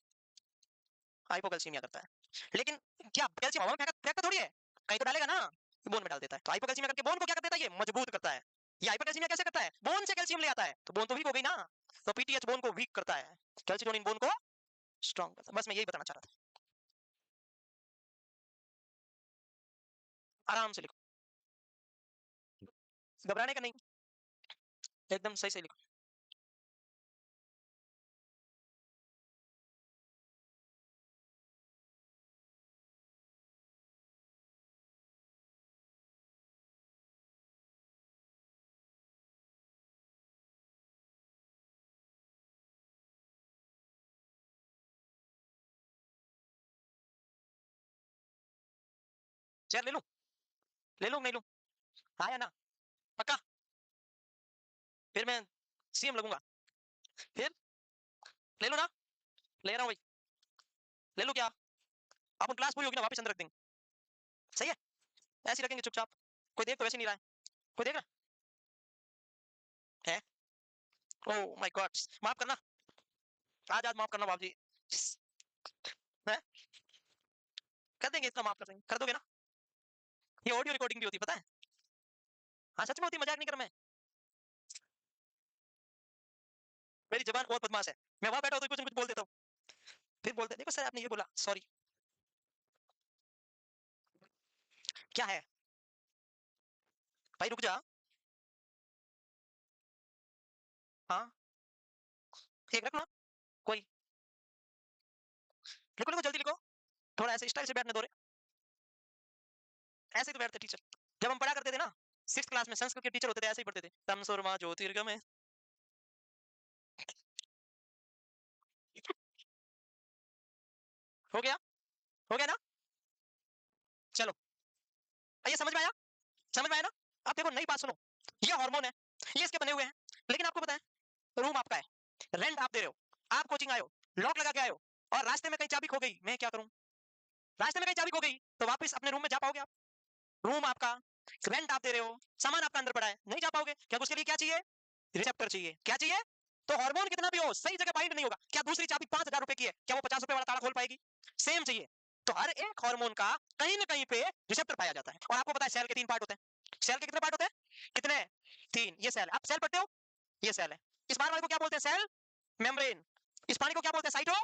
हाइपोकैल्सीमिया करता है। लेकिन क्या कैल्शियम हवा में फेंकता थोड़ी है, कहीं तो डालेगा ना, बोन में डाल देता है। तो हाइपोकैल्सीमिया करके बोन को क्या कर देता है? ये मजबूत करता है। ये हाइपोकैल्सीमिया कैसे करता है? बोन से कैल्शियम ले आता है, तो बोन तो वीक हो गई ना। तो पीटीएच बोन को वीक करता है, कैल्सिटोनिन बोन को स्ट्रांग करता है। बस मैं यही बताना चाह रहा था। आराम से लिखो, घबराने का नहीं, एकदम सही से लिखो। चेयर ले लूं? ले लूं नहीं लूं? हाँ या ना? पक्का? फिर मैं सीएम लगूंगा। फिर ले लो ना? ले रहा हूं भाई। ले लो क्या? अपन क्लास पूरी होगी ना वापस अंदर रख देंगे। सही है, ऐसे ही रखेंगे चुपचाप, कोई देख तो वैसे नहीं रहा है, कोई देख रहा है? ओह माय गॉड, माफ करना, आज आज माफ करना बाप जी। है? कर देंगे, इतना माफ कर देंगे, कर दोगे ना? ये ऑडियो रिकॉर्डिंग भी होती है पता है? हाँ सच में होती, मजाक नहीं कर मैं। मेरी जबान बहुत बदमाश है, मैं वहां बैठा हूं तो कुछ न कुछ बोल देता हूँ, फिर बोलते देखो सर आपने ये बोला, सॉरी। क्या है भाई, रुक जा। हाँ, एक रखना, कोई, लिखो लिखो जल्दी लिखो, थोड़ा ऐसे स्टाइल से बैठने दो रे। ऐसे ही तो बैठते टीचर, जब हम पढ़ा करते थे ना, 6th क्लास में संस्कृत के टीचर होते थे, ऐसे ही पढ़ते थे, तम सुरमा ज्योतिर्गमय। हो गया? हो गया ना? चलो, ये समझ में आया? समझ में आया ना? अब देखो नई बात सुनो, ये हार्मोन है, ये इसके बने हुए हैं, लेकिन आपको पता है रूम आपका है, रेंट आप दे रहे हो, आप कोचिंग आए हो, लॉक लगा के आए हो, और रास्ते में कहीं चाबी खो गई, मैं क्या करूं? रास्ते में कहीं चाबी खो गई तो वापस अपने रूम में जा पाओगे आप? रूम आपका, रेंट आप दे रहे हो, सामान आपका अंदर पड़ा है, नहीं जा पाओगे, क्या उसके लिए क्या चाहिए? रिसेप्टर चाहिए। क्या चाहिए? तो हार्मोन कितना भी हो सही जगह बाइंड नहीं होगा। क्या दूसरी चाबी 5,000 रुपए की है, क्या वो 50 रुपए वाला ताला खोल पाएगी? सेम चाहिए। तो हर एक हार्मोन का कहीं ना कहीं पे रिसेप्टर पाया जाता है। और आपको पता है सेल के 3 पार्ट होते हैं। सेल के कितने पार्ट होते हैं? कितने? 3। ये सेल, आप सेल पढ़ते हो, ये सेल है। इस बार वाले को क्या बोलते हैं? Cell membrane. इस पानी को क्या बोलते हैं? साइटो।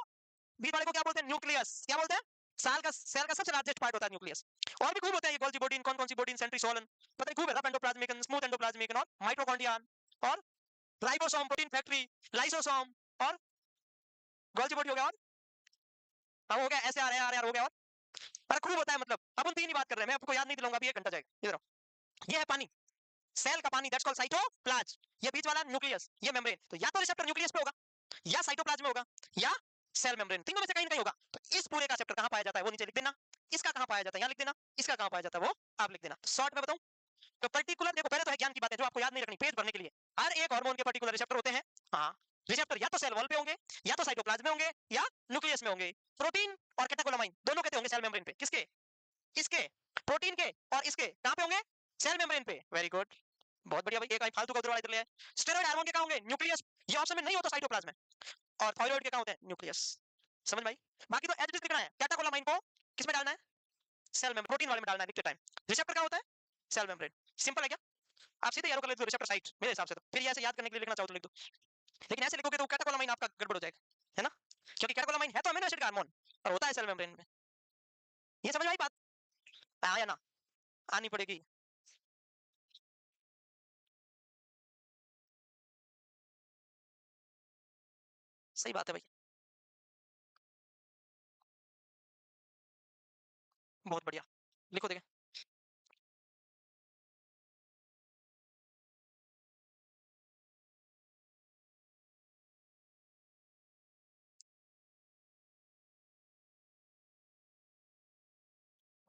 बीच वाले को क्या बोलते हैं? न्यूक्लियस। क्या बोलते हैं? सेल का सबसे लार्जेस्ट पार्ट होता है न्यूक्लियस। और भी खूब होते हैं ये गोल्जी प्रोटीन, कौन सी प्रोटीन, सेंट्रीसोलन, पता नहीं खूब है, रफ एंडोप्लाज्मिक, स्मूथ एंडोप्लाज्मिक और माइटोकॉन्ड्रिया और राइबोसोम, प्रोटीन फैक्ट्री, लाइसोसोम और गोल्जी प्रोटीन हो गया, और अब हो गया एसआर आर हो गया, और अरे खूब होता है। मतलब अब उन तीन ही बात कर रहे हैं, मैं आपको याद नहीं दिलाऊंगा, अभी 1 घंटा जाएगा। इधर ये है पानी, सेल का पानी, दैट्स कॉल्ड साइटोप्लाज्म। ये बीच वाला न्यूक्लियस, ये मेम्ब्रेन। तो या तो रिसेप्टर न्यूक्लियस पे होगा, या साइटोप्लाज्म में होगा, या सेल मेम्ब्रेन, तीनों में से कहीं ना कहीं होगा। तो इस पूरे का चैप्टर कहां पाया जाता है वो नीचे लिख देना, इसका कहां पाया जाता है यहाँ लिख देना, इसका कहां पाया जाता है वो आप लिख देना। शॉर्ट में बताऊं तो पर्टिकुलर, देखो पहले तो है ज्ञान की बातें जो आपको याद नहीं रखनी पेज भरने के लिए। हर एक हार्मोन के पर्टिकुलर रिसेप्टर होते हैं। हाँ, रिसेप्टर या तो सेल वॉल पे होंगे, या तो साइटोप्लाज्म में होंगे, या न्यूक्लियस में होंगे। प्रोटीन और कैटेकोलामाइन दोनों कहते होंगे सेल मेम्ब्रेन पे। किसके? इसके, प्रोटीन के, और इसके कहां पे होंगे? सेल मेम्ब्रेन पे। वेरी गुड, बहुत बढ़िया भाई। एक आई फालतू का उधर इधर ले आए। स्टेरॉइड हार्मोन के कहां होंगे? न्यूक्लियस। ये ऑप्शन में नहीं होता साइटोप्लाज्म में। और थायराइड के कहां होते हैं? न्यूक्लियस। समझ भाई? बाकी तो एज इट इज लिखना है। कैटेकोलामाइन को किस में डालना है? सेल मेम्ब्रेन, प्रोटीन वाले में डालना है लिखते टाइम। रिसेप्टर कहां होता है? Cell membrane. सिंपल है क्या? आप सीधे एरो कर लेते हो रिसेप्टर साइट मेरे हिसाब से। तो फिर ये ऐसे याद करने के लिए लिखना चाहो तो लिख दो, लेकिन ऐसे लिखोगे तो कैटेकोलामाइन आपका गड़बड़ हो जाएगा, है ना? क्योंकि कैटेकोलामाइन है तो अमीनो एसिड का हार्मोन और होता है सेल मेम्ब्रेन में। ये समझ में आई बात? हाँ या ना? आनी पड़ेगी। सही बात है भाई, बहुत बढ़िया। लिखो देखें।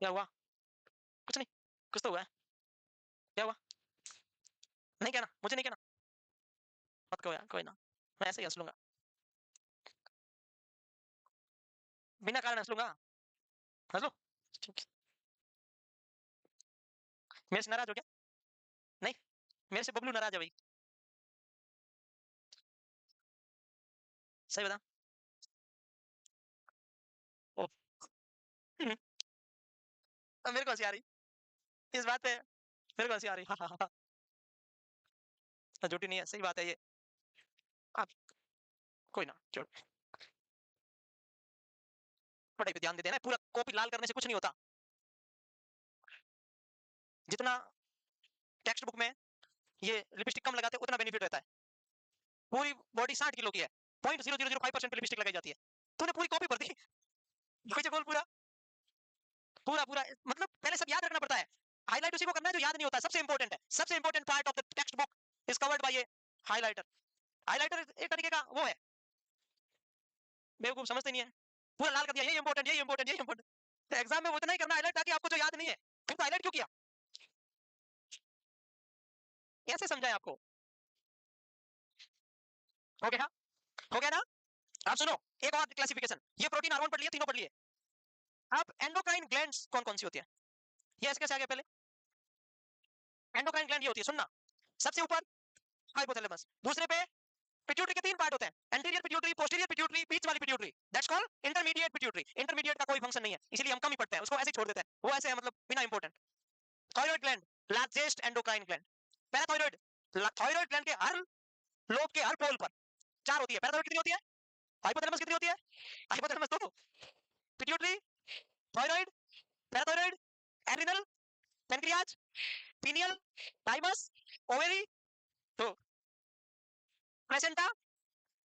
क्या हुआ? कुछ नहीं, कुछ तो हुआ है। क्या हुआ? नहीं कहना, मुझे नहीं कहना। मत कहो यार, कोई ना, मैं ऐसे ही हंस लूंगा, बिना कारण हंस लूंगा। हंस लो, ठीक है। मेरे से नाराज हो गया? नहीं, मेरे से बबलू नाराज है भाई। सही बता। ओ, हम्म, अब मेरे को हंसी आ रही इस बात पे, मेरे को हंसी आ रही। हाँ हाँ हाँ, झूठी नहीं है, सही बात है ये। आप, कोई ना, छोड़। पढ़ाई पे ध्यान देते हैं ना, पूरा कॉपी लाल करने से कुछ नहीं होता। जितना टेक्स्ट बुक में ये लिपस्टिक कम लगाते हैं उतना बेनिफिट रहता है। पूरी बॉडी 60 किलो की है, 0.0005% पे लिपस्टिक लगाई जाती है, तूने पूरी कॉपी भर दी। पीछे बोल पूरा, पूरा पूरा मतलब पहले सब याद रखना पड़ता है। हाईलाइट उसी को करना है जो याद नहीं होता, सबसे इंपॉर्टेंट है। सबसे important part of the text book is covered by ये हाईलाइटर। हाईलाइटर एक तरीके का वो है, बेवकूफ समझते नहीं है, पूरा लाल कर दिया, ये इंपॉर्टेंट, ये इंपॉर्टेंट, ये इंपॉर्टेंट। एग्जाम में वो इतना ही करना हाईलाइट, ताकि आपको जो याद नहीं है फिर तो हाईलाइट क्यों किया। कैसे समझाएं आपको? हो गया? हो गया ना? आप सुनो, एक और क्लासिफिकेशन, ये प्रोटीन हार्मोन पढ़ लिए, तीनों पढ़ लिए। अब एंडोक्राइन ग्लैंड्स कौन कौन सी होती है? ये इसके से आगे पहले एंडोक्राइन ग्लैंड ये होती है, सुनना। सबसे ऊपर हाइपोथैलेमस, दूसरे पे पिट्यूटरी के 3 पार्ट होते हैं, एंटीरियर पिट्यूटरी, पोस्टीरियर पिट्यूटरी, बीच वाली pituitary, that's called intermediate pituitary. Intermediate का कोई फंक्शन नहीं है, इसलिए हम कम ही पढ़ते हैं, उसको ऐसे ही छोड़ देते हैं, वो ऐसे है मतलब बिना important. Thyroid gland, largest endocrine gland. Parathyroid, thyroid gland के हर लोब के हर पोल पर 4 होती है। पैराथायराइड कितनी होती है? हाइपोथैलेमस कितनी होती है? हाइपोथैलेमस दो, pituitary, thyroid, parathyroid, adrenal, pancreas, pineal, thymus, ovary, तो प्लेसेंटा,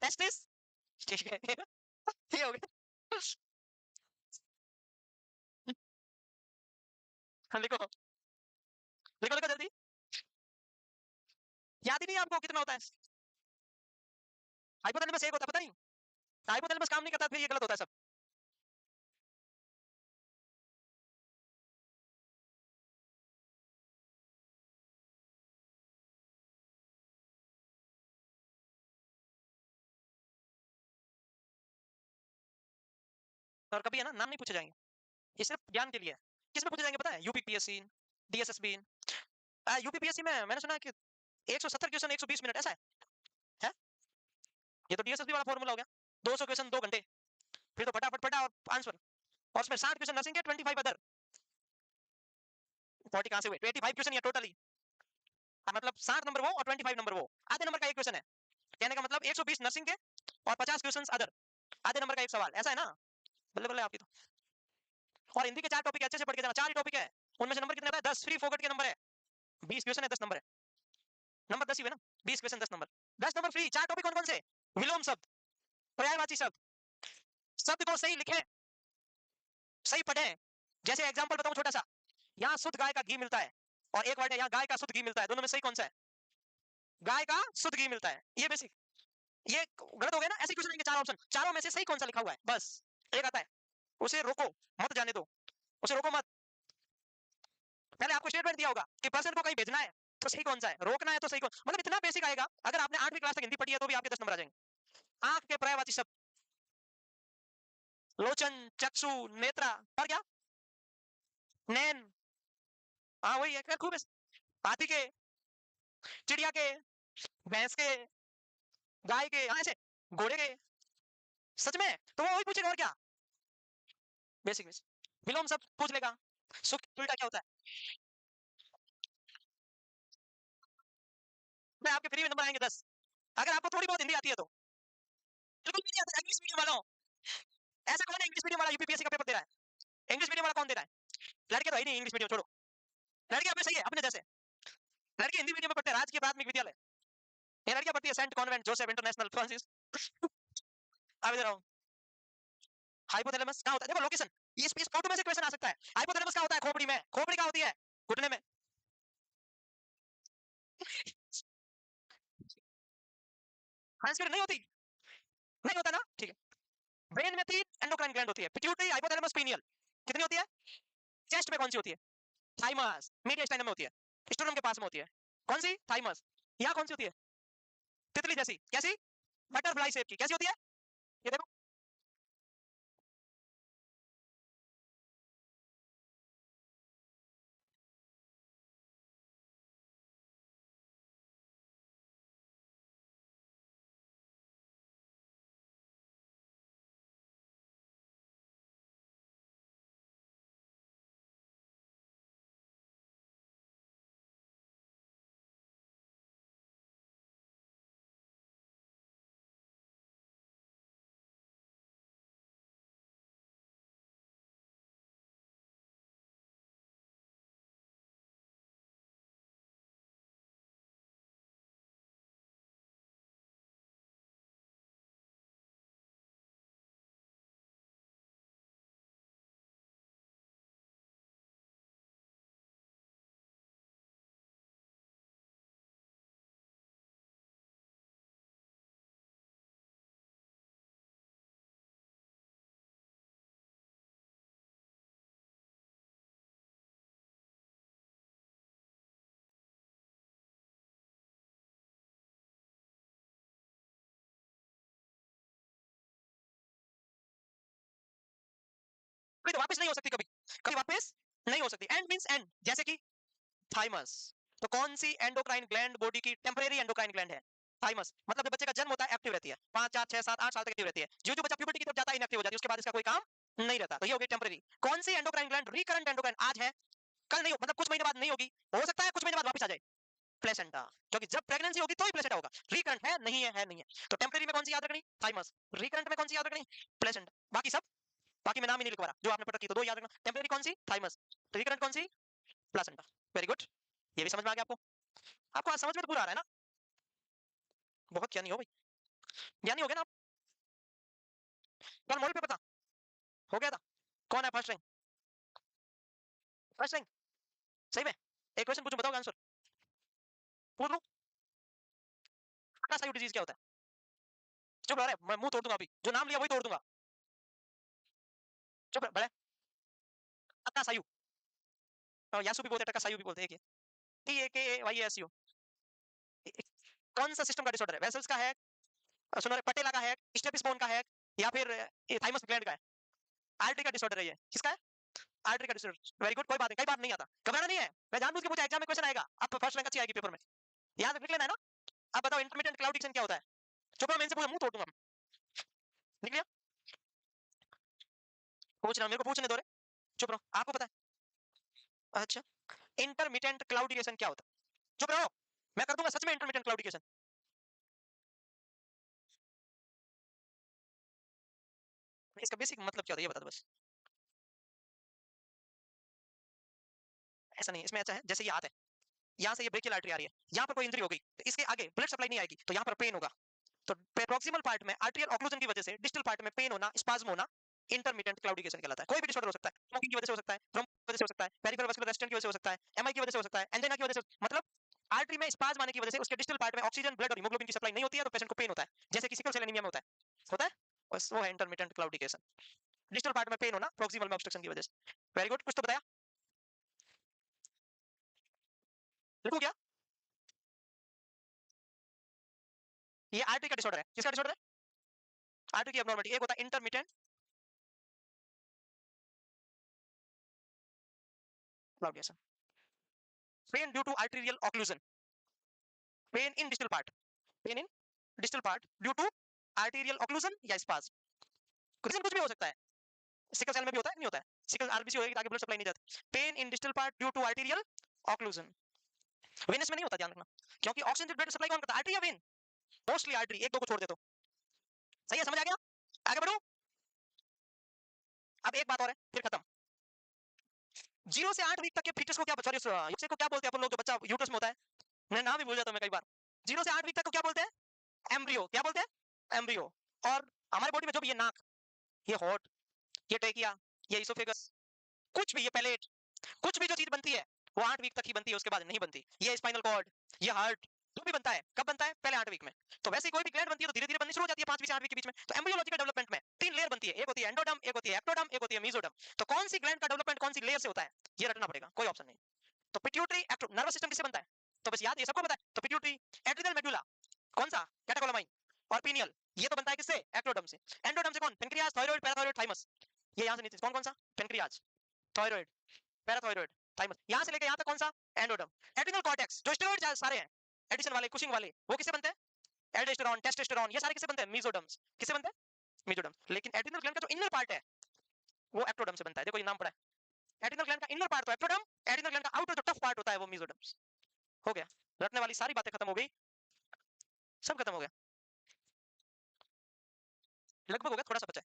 टेस्टिस। ठीक है, ये हो गया। हाँ, लिखो लिखो लिखो जल्दी। याद ही नहीं है आपको कितना होता है? हाइपोथैलेमस एक होता है, पता नहीं? हाइपोथैलेमस काम नहीं करता, फिर ये गलत होता है सब। और कभी है ना, नाम नहीं पूछे जाएंगे, ये सिर्फ ज्ञान के लिए है। किसमें पूछे जाएंगे पता है? UPPSC, DSSB. यूपीपीएससी में मैंने सुना है कि 170 क्वेश्चन 120 मिनट, ऐसा है? है? ये तो डीएसएसबी वाला फॉर्मूला हो गया, 200 क्वेश्चन 2 घंटे, फिर तो फटाफट फटा और आंसर। और उसमें 60 क्वेश्चन नर्सिंग के, 25 अदर। 40 कहां से हुए? 25 क्वेश्चन ये टोटली, मतलब 60 नंबर वो और 25 नंबर वो, आधे नंबर का एक क्वेश्चन है। कहने का मतलब 120 नर्सिंग के और 50 क्वेश्चन अदर, आधे नंबर का एक सवाल, ऐसा है ना? बल्ले बल्ले आपकी तो। और हिंदी के 4 टॉपिक अच्छे से पढ़ के जाना, 4 ही टॉपिक है, उनमें से नंबर कितने आता है? 10 फ्री फोकट के नंबर है, 20 क्वेश्चन है, 10 नंबर है, नंबर 10 ही हुए ना, 20 question 10 number, 10 number free, 4 topic कौन-कौन से? विलोम शब्द, पर्यायवाची शब्द, शब्द को सही लिखें, सही पढ़ें। जैसे एग्जांपल बताऊं छोटा सा, यहाँ शुद्ध गाय का घी मिलता है और एक वर्ड है यहाँ गाय का शुद्ध घी मिलता है, दोनों में सही कौन सा है? गाय का शुद्ध घी मिलता है, ये बेसिक, ये गलत हो गया ना, ऐसे क्वेश्चन आएंगे 4 ऑप्शन, चारों में से सही कौन सा लिखा हुआ है, बस एक आता है, उसे रोको मत, जाने दो, उसे रोको मत। पहले आपको स्टेटमेंट दिया होगा कि पर्सन को कहीं भेजना है तो सही कौन सा है, रोकना है तो सही कौन, मतलब इतना बेसिक आएगा, अगर आपने 8वीं क्लास तक हिंदी पढ़ी है तो भी आपके 10 नंबर आ जाएंगे। आंख के पर्यायवाची शब्द, लोचन, चक्षु, नेत्रा, और क्या, नैन, हाँ वही है, खूब है। हाथी के, चिड़िया के, भैंस के, गाय के, हाँ ऐसे, घोड़े के, सच में तो वो वही पूछेगा और क्या, बेसिक बेसिक विलोम सब पूछ लेगा। सुख उल्टा क्या होता है? मैं आपके फ्री में नंबर आएंगे 10, अगर आपको थोड़ी बहुत हिंदी आती है तो। बिल्कुल भी नहीं आता, इंग्लिश मीडियम वालों, ऐसा कौन है इंग्लिश मीडियम वाला यूपीपीएससी का पेपर दे रहा है? इंग्लिश मीडियम वाला कौन दे रहा है? लड़के तो है ही नहीं इंग्लिश मीडियम, छोड़ो, लड़के अपने सही है अपने जैसे, लड़के हिंदी मीडियम में पढ़ते हैं, राजकीय प्राथमिक विद्यालय, ये लड़कियां पढ़ती है Saint Convent Joseph International Francis. अब इधर आओ, हाइपोथैलेमस कहाँ होता है, देखो लोकेशन, इस फोटो में से क्वेश्चन आ सकता है, हाइपोथैलेमस कहाँ होता है? खोपड़ी में, खोपड़ी कहाँ होती है? घुटने में। हेमिस्फीयर नहीं होती, नहीं होता ना, ठीक है। ब्रेन में 3 एंडोक्राइन ग्लैंड होती है, पिट्यूटरी, हाइपोथैलेमस, पीनियल, कितनी होती है? चेस्ट में कौन सी होती है? थाइमस, मीडियस्टाइनम में होती है, स्टोरम के पास में होती है, कौन सी? थाइमस। यहाँ कौन सी होती है? तितली जैसी, कैसी? बटरफ्लाई शेप की, कैसी होती है? ये देखो, कभी तो वापस नहीं हो सकती, कभी कभी वापस नहीं हो सकती, एंड मींस एंड, जैसे कि थाइमस, तो कौन सी एंडोक्राइन ग्लैंड बॉडी की टेम्परेरी एंडोक्राइन ग्लैंड है? थाइमस, मतलब जब बच्चे का जन्म होता है एक्टिव रहती है, 5 4 6 7 8 साल तक एक्टिव रहती है, जो जो बच्चा प्यूबर्टी की तरफ जाता है इनएक्टिव हो जाती है, उसके बाद इसका कोई काम नहीं रहता, तो ये हो गई टेम्परेरी। कौन सी एंडोक्राइन ग्लैंड रिकरेंट एंडोक्राइन आज है, कल नहीं हो, मतलब कुछ महीने बाद नहीं होगी, हो सकता है कुछ महीने बाद वापस आ जाए, प्लेसेंटा, क्योंकि जब प्रेगनेंसी होगी तो ही प्लेसेंटा होगा, रिकरेंट है नहीं है, तो टेम्परेरी में कौन सी याद रखनी? थाइमस, रिकरेंट में कौन सी याद रखनी? प्लेसेंटा, बाकी सब, बाकी मैं नाम ही नहीं लिखवा रहा, जो आपने पढ़ रखी तो दो याद रखना, टेम्परेरी कौन सी? थाइमस, रिकरेंट कौन सी? प्लेसेंटा, वेरी गुड, ये भी समझ में आ गया आपको, आपको आज समझ में तो पूरा आ रहा है ना, बहुत ज्ञानी हो भाई, ज्ञानी हो गए ना आप। कल मॉडल पेपर था, हो गया था, कौन है फर्स्ट रैंक? फर्स्ट रैंक, सही में, एक क्वेश्चन पूछूं बताओ आंसर, पूछ लो, डिजीज क्या होता है? चुप रह, मैं मुंह तोड़ दूंगा अभी, जो नाम लिया वही तोड़ दूंगा, चुप रह बड़े, अक्का सायु, यासु भी बोलते हैं, टक्का सायु भी बोलते हैं, टी ए के ए वाई एस यू, कौन सा सिस्टम का डिसऑर्डर है? वेसल्स का है, सुनो रे, पटेला का है, स्टेपिस बोन का है, या फिर थाइमस ग्लैंड का है? आर्टरी का डिसऑर्डर है ये, किसका है? आर्टरी का डिसऑर्डर, वेरी गुड, कोई बात नहीं, कई बार नहीं आता, घबराना नहीं है, मैं जानबूझ के पूछा, एग्जाम में क्वेश्चन आएगा, अब फर्स्ट रैंक अच्छी आएगी पेपर में, याद रख लेना है ना। अब बताओ इंटरमिटेंट क्लाउड डिक्शन क्या होता है? चुप रहो, मैं इनसे पूछा मुंह तोड़ दूंगा, लिख लिया, पूछ रहा मेरे को पूछने दो रे, चुप रहो, आपको पता है? अच्छा, इंटरमिटेंट क्लाउडिकेशन क्या होता है? चुप रहो, मैं कर दूंगा सच में इंटरमिटेंट क्लाउडिकेशन, इसका बेसिक मतलब क्या होता है ये बता दो बस। ऐसा नहीं है, इसमें अच्छा है जैसे ये हाथ है, यहाँ से ये ब्रेकियल आर्टरी आ रही है, यहाँ पर कोई इंजरी हो गई तो इसके आगे ब्लड सप्लाई नहीं आएगी, तो यहाँ पर पेन होगा। तो प्रॉक्सिमल पार्ट में आर्टेरियल ऑक्लूजन की वजह से डिस्टल पार्ट में पेन होना, स्पाज्म होना, इंटरमिटेंट क्लाउडिकेशन कहलाता है। कोई भी डिसऑर्डर हो सकता है, स्मोकिंग की वजह से हो सकता है, थ्रोम्बोसिस की वजह से हो सकता है, पेरिफेरल वास्कुलर रेसिस्टेंस की वजह से हो सकता है, एमआई की वजह से हो सकता है, एंजाइना की वजह से, मतलब आर्टरी में स्पाज्म आने की वजह से उसके डिस्टल पार्ट में ऑक्सीजन, ब्लड और हीमोग्लोबिन की सप्लाई नहीं होती है, तो पेशेंट को पेन होता है, जैसे कि सिकल सेल एनीमिया में होता है, बस वो है इंटरमिटेंट क्लाउडिकेशन। डिस्टल पार्ट में पेन होना प्रॉक्सिमल में ऑब्स्ट्रक्शन की वजह से। वेरी गुड, कुछ तो बताया, लिखूं क्या? ये आर्टरी का डिसऑर्डर है, किसका डिसऑर्डर है? आर्टरी की एब्नॉर्मलिटी। एक होता है intermittent claudication, pain due to arterial occlusion, pain in distal part, pain in distal part due to arterial occlusion या स्पाज्म। कुछ भी हो सकता है, सिकल सेल में भी होता है, नहीं होता है, सिकल आरबीसी होएगी ताकि ब्लड सप्लाई नहीं जाती। Pain in distal part due to arterial occlusion, venous में नहीं होता, ध्यान रखना, क्योंकि ऑक्सीजन ब्लड सप्लाई कौन करता है? आर्टरी या वेन? मोस्टली आर्टरी, एक दो को छोड़ दे तो। सही है, समझ आ गया? आगे बढ़ो। अब एक बात और है, फिर खत्म। 0 से 8 वीक तक के फीटस को क्या, सॉरी युक्से को क्या बोलते हैं अपन लोग, जो बच्चा यूट्रस में होता है? मैं नाम ही भूल जाता हूं मैं कई बार। 0 से 8 वीक तक को क्या बोलते हैं? एम्ब्रियो। क्या बोलते हैं? एम्ब्रियो। और हमारे बॉडी में जो भी ये नाक, ये होठ, ये टेकिया, ये इसोफेगस, कुछ भी, ये पैलेट, कुछ भी जो चीज बनती है वो 8 वीक तक ही बनती है, उसके बाद नहीं बनती। ये स्पाइनल कॉर्ड, ये हार्ट, जो भी बनता है कब बनता है? पहले 8 वीक में। तो वैसे ही कोई भी ग्लैंड बनती है तो धीरे धीरे बननी शुरू हो जाती है 5 वीक से 8 वीक के बीच में। तो एम्ब्रियोलॉजिकल डेवलपमेंट में 3 लेयर बनती है, एक होती है एंडोडर्म, एक होती है एक्टोडर्म, एक होती है मेसोडर्म। तो कौन सी ग्लैंड का डेवलपमेंट कौन सी लेयर से होता है, ये रटना पड़ेगा, कोई ऑप्शन नहीं। तो पिट्यूटरी, नर्वस सिस्टम किससे बनता है? तो बस याद, ये सबको पता है। तो पिट्यूटरी, एड्रिनल मेडुला, कौन सा? कैटेकोलामाइन, और पीनियल, ये तो बनता है किससे? एक्टोडर्म से। एंडोडर्म से कौन? Pancreas, thyroid, parathyroid, thymus. ये यहां से नीचे कौन कौन सा? पेनक्रियाज, थायराइड, पैराथायराइड, थाइमस, यहां से लेके यहां तक कौन सा? एंडोडर्म। एड्रिनल कॉर्टेक्स, जो स्टेरॉइड सारे हैं, एडिशन वाले, कुशिंग वाले, वो किससे बनते हैं? एल्डोस्टेरॉन, टेस्टोस्टेरॉन, ये सारे किससे बनते हैं? मेसोडर्म्स। किससे बनते हैं? मेसोडर्म। लेकिन एड्रिनल ग्लैंड का जो इनर पार्ट है वो एक्टोडर्म से बनता है, देखो ये नाम पड़ा है। एड्रिनल ग्लैंड का इनर पार्ट तो एक्टोडर्म, एड्रिनल ग्लैंड का आउटर जो टफ पार्ट होता है वो मेसोडर्म्स। हो गया, रटने वाली सारी बातें खत्म हो गई, सब खत्म हो गया, लगभग हो गया, थोड़ा सा बचा है।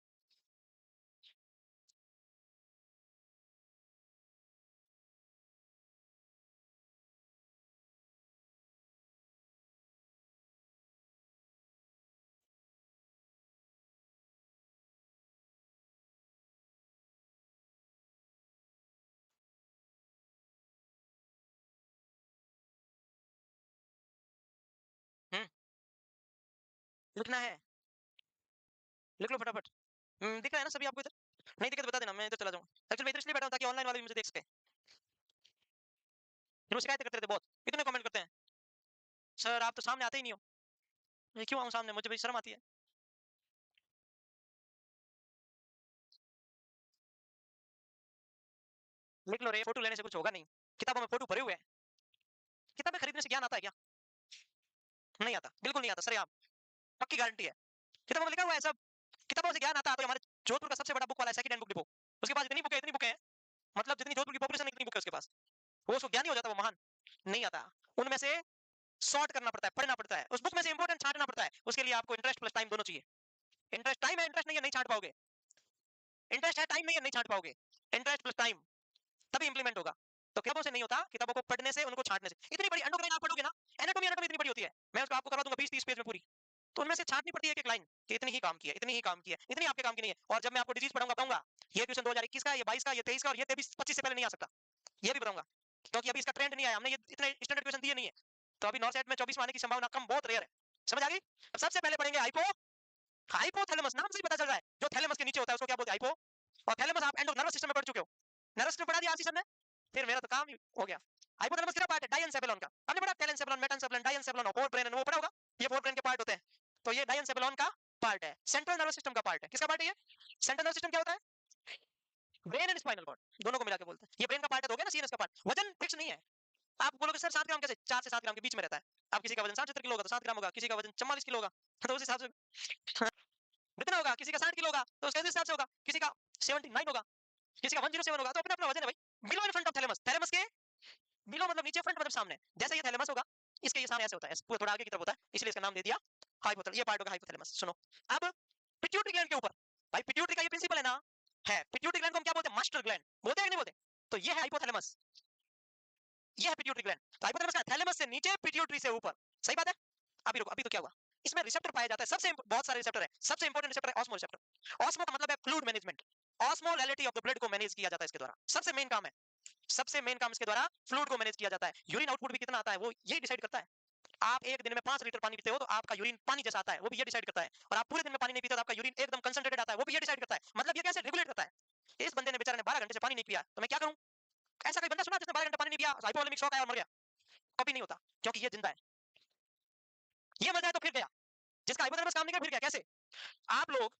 हम्म, लिखना है, लिख लो फटाफट। दिख रहा है ना सभी आपको इधर? नहीं दिखे तो बता देना, मैं इधर चला जाऊंगा। एक्चुअली मैं इधर इसलिए बैठा हूं ताकि ऑनलाइन वाले भी मुझे देख सके। फिर वो शिकायत करते रहते बहुत, कितने कमेंट करते हैं, सर आप तो सामने आते ही नहीं हो। मैं क्यों आऊं सामने, मुझे भाई शर्म आती है। लिख लो रे, फोटो लेने से कुछ होगा नहीं, किताबों में फोटो भरे हुए हैं। किताबें खरीदने से ज्ञान आता है क्या? नहीं आता, बिल्कुल नहीं आता सर, आप पक्की गारंटी है। किताबों में लिखा हुआ है सब, किताबों से ज्ञान आता है। तो हमारे जोधपुर का सबसे बड़ा बुक वाला है, सेकंड हैंड बुक डिपो, उसके पास इतनी बुक है, मतलब जितनी जोधपुर की पॉपुलेशन है इतनी बुक है उसके पास। वो उसको ज्ञानी हो जाता है, वो महान नहीं आता। उनमें से सॉर्ट करना पड़ता है, पढ़ना पड़ता है, उस बुक में से इंपॉर्टेंट छांटना पड़ता है। उसके लिए आपको इंटरेस्ट प्लस टाइम दोनों चाहिए। इंटरेस्ट टाइम है, इंटरेस्ट नहीं है नहीं छांट पाओगे। इंटरेस्ट है, टाइम नहीं है नहीं छांट पाओगे। इंटरेस्ट प्लस टाइम, तभी इंप्लीमेंट होगा। तो किताबों से नहीं होता, किताबों को पढ़ने से, उनको छांटने से। इतनी बड़ी एंडोक्राइन आप पढ़ोगे ना, एनाटॉमी एनाटॉमी इतनी बड़ी होती है, मैं उसको आपको करा दूंगा 20-30 पेज में पूरी। तो उनमें से छांटनी पड़ती है एक लाइन कि इतनी ही काम की है, इतनी ही काम की है, इतनी आपके काम की नहीं है। और जब मैं आपको डिजीज पढ़ाऊंगा बताऊंगा ये क्वेश्चन 2021 का, ये 22 का, ये 23 का, और ये 23-25 से पहले नहीं आ सकता, ये भी बताऊंगा, क्योंकि अभी इसका ट्रेंड नहीं आया, हमने ये इतने स्टैंडर्ड क्वेश्चन दिए नहीं है। तो अभी नॉर्थ सेट में 24 में आने की संभावना कम, बहुत रेयर है। समझ आ गई? अब सबसे पहले पढ़ेंगे हाइपो, हाइपोथैलेमस, नाम से ही पता चल रहा है जो थैलेमस के नीचे होता है उसको क्या बोलते हैं? हाइपो। और थैलेमस आप एंडो नर्वस सिस्टम में पढ़ चुके हो, नर्वस सिस्टम पढ़ा दिया आरसी सर ने, फिर मेरा तो काम ही हो गया। हाइपोथैलेमस किसका पार्ट है? डायनसेफेलॉन का। हमने पढ़ा टेलेंसेफेलॉन, मेटानसेफेलॉन, डायनसेफेलॉन और फोर ब्रेन, वो पढ़ा होगा, ये फोर ब्रेन के पार्ट होते हैं। तो ये डायनसेफेलॉन का पार्ट है, सेंट्रल नर्वस सिस्टम का पार्ट है। किसका पार्ट है ये? सेंट्रल नर्वस सिस्टम क्या होता है? ब्रेन एंड स्पाइनल कॉर्ड, दोनों को मिला के बोलते हैं। ये ब्रेन का पार्ट है तो हो गया ना, सीएनएस का पार्ट। वजन फिक्स नहीं है, आप बोलोगे सर 7 ग्राम कैसे? 4 से 7 ग्राम के बीच में रहता है। अब किसी का वजन 60-70 किलो होगा तो 7 ग्राम होगा, किसी का वजन 44 किलो होगा तो उस हिसाब से कितना होगा, किसी का 60 किलो होगा तो उसके हिसाब से होगा, किसी का 79 होगा, किसी का 107 होगा, तो अपना अपना वजन है भाई। Below in front of thalamus, thalamus के बिलो मतलब नीचे, फ्रंट मतलब सामने। जैसे ये थैलेमस होगा, इसके ये सामने ऐसे होता है, पूरा थोड़ा आगे की तरफ होता है, इसलिए इसका नाम दे दिया हाइपोथैलेमस। ये पार्ट होगा हाइपोथैलेमस। सुनो अब पिट्यूटरी ग्लैंड के ऊपर, भाई पिट्यूटरी का ये प्रिंसिपल है ना, है पिट्यूटरी ग्लैंड को हम क्या बोलते हैं? मास्टर ग्लैंड बोलते हैं कि नहीं बोलते? तो ये है हाइपोथैलेमस, ये है पिट्यूटरी ग्लैंड। तो हाइपोथैलेमस का थैलेमस से नीचे, पिट्यूटरी से ऊपर। सही बात है? अभी रुको, अभी तो क्या हुआ? इसमें रिसेप्टर पाया जाता है, सबसे बहुत सारे रिसेप्टर है, सबसे इंपॉर्टेंट रिसेप्टर है ऑस्मो रिसेप्टर। ऑस्मो का मतलब है fluid management, osmolality of the blood को मैनेज किया जाता है इसके द्वारा, सबसे मेन काम है, सबसे मेन काम इसके द्वारा फ्लूइड को मैनेज किया जाता है। यूरिन आउटपुट भी कितना आता है वो यही डिसाइड करता है। आप एक दिन में 5 लीटर पानी पीते हो तो आपका यूरिन पानी जैसा आता है, वो भी ये डिसाइड करता है। और आप पूरे दिन में पानी नहीं पीते तो आपका यूरिन एकदम कंसंट्रेटेड आता है, वो भी ये डिसाइड करता है। मतलब ये कैसे रेगुलेट करता है। इस बंदे ने बेचारे ने 12 घंटे से पानी नहीं पिया, तो मैं क्या करूं? ऐसा कोई बंदा सुना जिसने 12 घंटे पानी नहीं पिया, हाइपोवोलेमिक शॉक आया और मर गया? कभी नहीं होता, क्योंकि ये जिंदा है। ये मर जाए तो फिर गया, जिसका हाइपोथैलेमस काम नहीं किया फिर गया। कैसे? आप लोग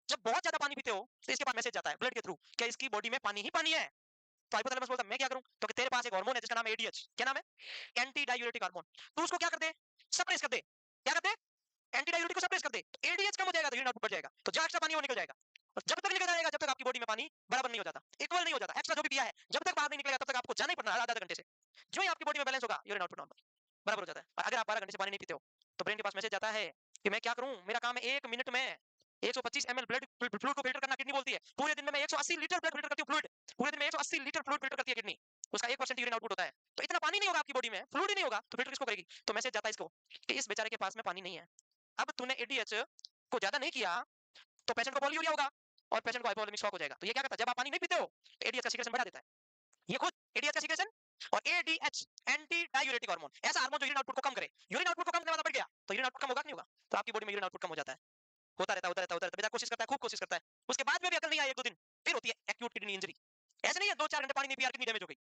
जब बहुत ज्यादा पानी पीते हो तो इसके पास मैसेज जाता है ब्लड के थ्रू, क्या इसकी बॉडी में पानी ही पानी है? तो हाइपोथैलेमस बोलता है मैं क्या करूं? क्योंकि तेरे पास एक हार्मोन है जिसका नाम है एडीएच। क्या नाम है? Anti diuretic hormone. तू उसको क्या कर दे? सप्रेस कर दे। क्या कर दे? एंटी डायूरेटिक को सप्रेस कर दे, तो एडीएच कम हो जाएगा, तो यूरिन आउटपुट बढ़ जाएगा, तो जो एक्स्ट्रा पानी वो निकल जाएगा। और जब तक निकल जाएगा जब तक आपकी बॉडी में पानी बराबर नहीं हो जाता, इक्वल नहीं हो जाता, एक्स्ट्रा जो भी पिया है जब तक बाहर नहीं निकलेगा तब तक आपको जाना ही पड़ना आधा आधा घंटे से। जो ही आपकी बॉडी में बैलेंस होगा यूरिन आउटपुट नॉर्मल बराबर हो जाता है। और अगर आप 12 घंटे से पानी नहीं पीते हो तो ब्रेन के पास मैसेज जाता है कि मैं क्या करूं, मेरा काम है 1 मिनट में 125 ml ब्लड फ्लूइड को फिल्टर करना। किडनी बोलती है पूरे दिन में मैं 180 लीटर ब्लड फिल्टर करती हूं, फ्लूइड पूरे दिन में 180 लीटर फ्लूइड फिल्टर करती है किडनी, उसका 1% यूरिन आउटपुट होता है। तो इतना पानी नहीं होगा आपकी बॉडी में, फ्लूइड ही नहीं होगा, तो फिल्टर किसको करेगी? तो मैसेज जाता है इसको कि इस बेचारे के पास में पानी नहीं है। अब तूने एडीएच को ज्यादा नहीं किया तो पेशेंट को पॉलीयूरिया होगा और पेशेंट को हाइपोवोलेमिक शॉक हो जाएगा। तो ये क्या करता है, जब आप पानी नहीं पीते हो तो एडीएच का सीक्रेशन बढ़ा देता है। ये खुद एडीएच का सीक्रेशन और एडीएच एंटी डायूरेटिक हार्मोन, ऐसा हार्मोन जो यूरिन आउटपुट को कम करे। यूरिन आउटपुट को कम करने वाला बढ़ गया तो यूरिन आउटपुट कम होगा कि नहीं होगा? तो आपकी बॉडी में यूरिन आउटपुट कम हो जाता है, होता रहता है होता रहता है होता रहता है। बेचारा कोशिश करता है, खूब कोशिश करता है, उसके बाद में भी अकल नहीं आई, 1-2 दिन फिर होती है एक्यूट किडनी इंजरी। ऐसे नहीं है 2-4 घंटे पानी नहीं पिया किडनी डैमेज हो गई,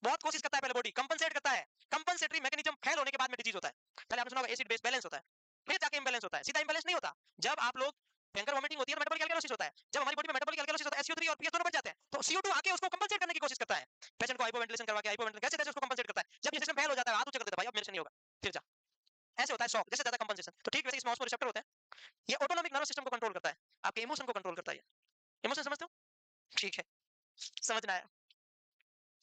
बहुत कोशिश करता है पहले बॉडी कंपनसेट करता है, कंपनसेटरी मैकेनिज्म फेल होने के बाद में डिजीज होता है। पहले आपने सुना होगा एसिड बेस बैलेंस होता है, फिर जाके इंबैलेंस होता है। सीधा इंबैलेंस नहीं होता, जब आप लोग भयंकर वोमिटिंग होती है तो मेटाबॉलिक एल्कलोसिस होता है। जब हमारी बॉडी में मेटाबॉलिक एल्कलोसिस होता है SO3 और पीएच दोनों बढ़ जाते हैं, तो CO2 आके उसको कंपनसेट करने की कोशिश करता है। पेशेंट को हाइपोवेंटिलेशन करवा के हाइपोवेंटिलेशन कैसे कैसे उसको कंपनसेट करता है। जब ये सिस्टम फेल हो जाता है हाथ ऊंचा कर देता है, भाई अब मेरे से नहीं होगा, फिर जा। ऐसे होता है शॉक, जैसे ज्यादा कंपनसेशन। तो ठीक वैसे इसमें ऑस्मो रिसेप्टर होते हैं, ये ऑटोनॉमिक नर्वस सिस्टम को कंट्रोल करता है, आपके इमोशन को कंट्रोल करता है। इमोशन समझते हो? ठीक है, समझना है।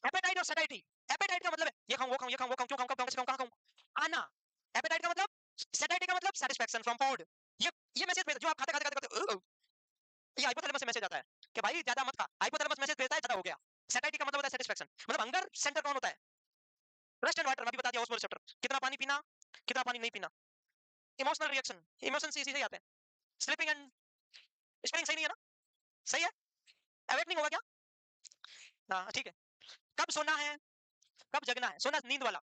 एपेटाइट और सैटिस्फाइड। एपेटाइट का मतलब है ये खाऊं वो खाऊं ये खाऊं वो खाऊं, क्यों खाऊं कब खाऊं कैसे खाऊं कहां खाऊं, आना। एपेटाइट का मतलब, सैटिस्फाइड का मतलब सैटिस्फैक्शन फ्रॉम फूड। ये मैसेज भेजता जो आप खाते खाते खाते खाते ये हाइपोथैलेमस से मैसेज आता है कि भाई ज्यादा मत खा। हाइपोथैलेमस मैसेज भेजता है ज्यादा हो गया। सैटिस्फाइड का मतलब होता है सैटिस्फैक्शन, मतलब हंगर सेंटर कौन होता है? ब्रेस्ट एंड वाटर, अभी बता दिया ऑस्मो रिसेप्टर, कितना पानी पीना कितना पानी नहीं पीना। इमोशनल रिएक्शन, इमोशन से इसी से आते हैं। स्लीपिंग एंड स्पेलिंग सही नहीं है ना? सही है? अवेकनिंग होगा क्या? हाँ ठीक है। कब सोना है कब जगना है? सोना नींद वाला,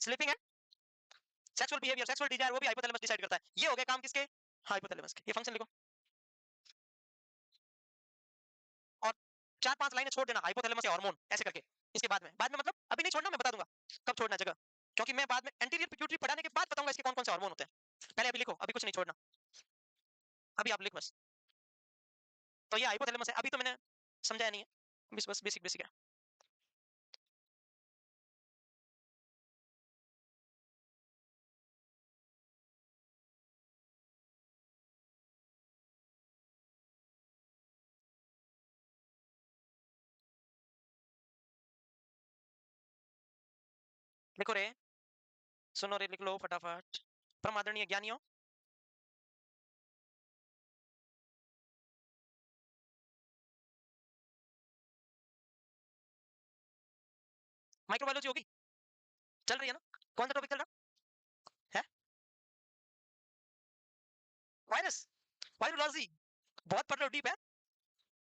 sleeping and sexual behaviour, sexual desire, वो भी हाइपोथैलेमस डिसाइड करता है। ये हो गए काम किसके? हाइपोथैलेमस के। ये फंक्शन लिखो और 4-5 लाइनें छोड़ देना हाइपोथैलेमस के हार्मोन ऐसे करके। इसके बाद में मतलब अभी नहीं छोड़ना, मैं बता दूंगा कब छोड़ना जगह, क्योंकि मैं बाद में एंटीरियर पिट्यूटरी पढ़ाने के बाद बताऊंगा इसके कौन कौन से हार्मोन होते हैं। पहले अभी लिखो, अभी कुछ नहीं छोड़ना, अभी आप लिख बस। तो ये हाइपोथैलेमस है, अभी तो मैंने समझाया नहीं है, बस बस बेसिक बेसिक है। लिखो रे, सुनो रे, लिख लो फटाफट। परम आदरणीय ज्ञानियों, माइक्रोबायोलॉजी होगी, चल रही है ना? कौन सा टॉपिक चल रहा है? वायरस, वायरोलॉजी, बहुत पढ़ रहे हो, डीप है।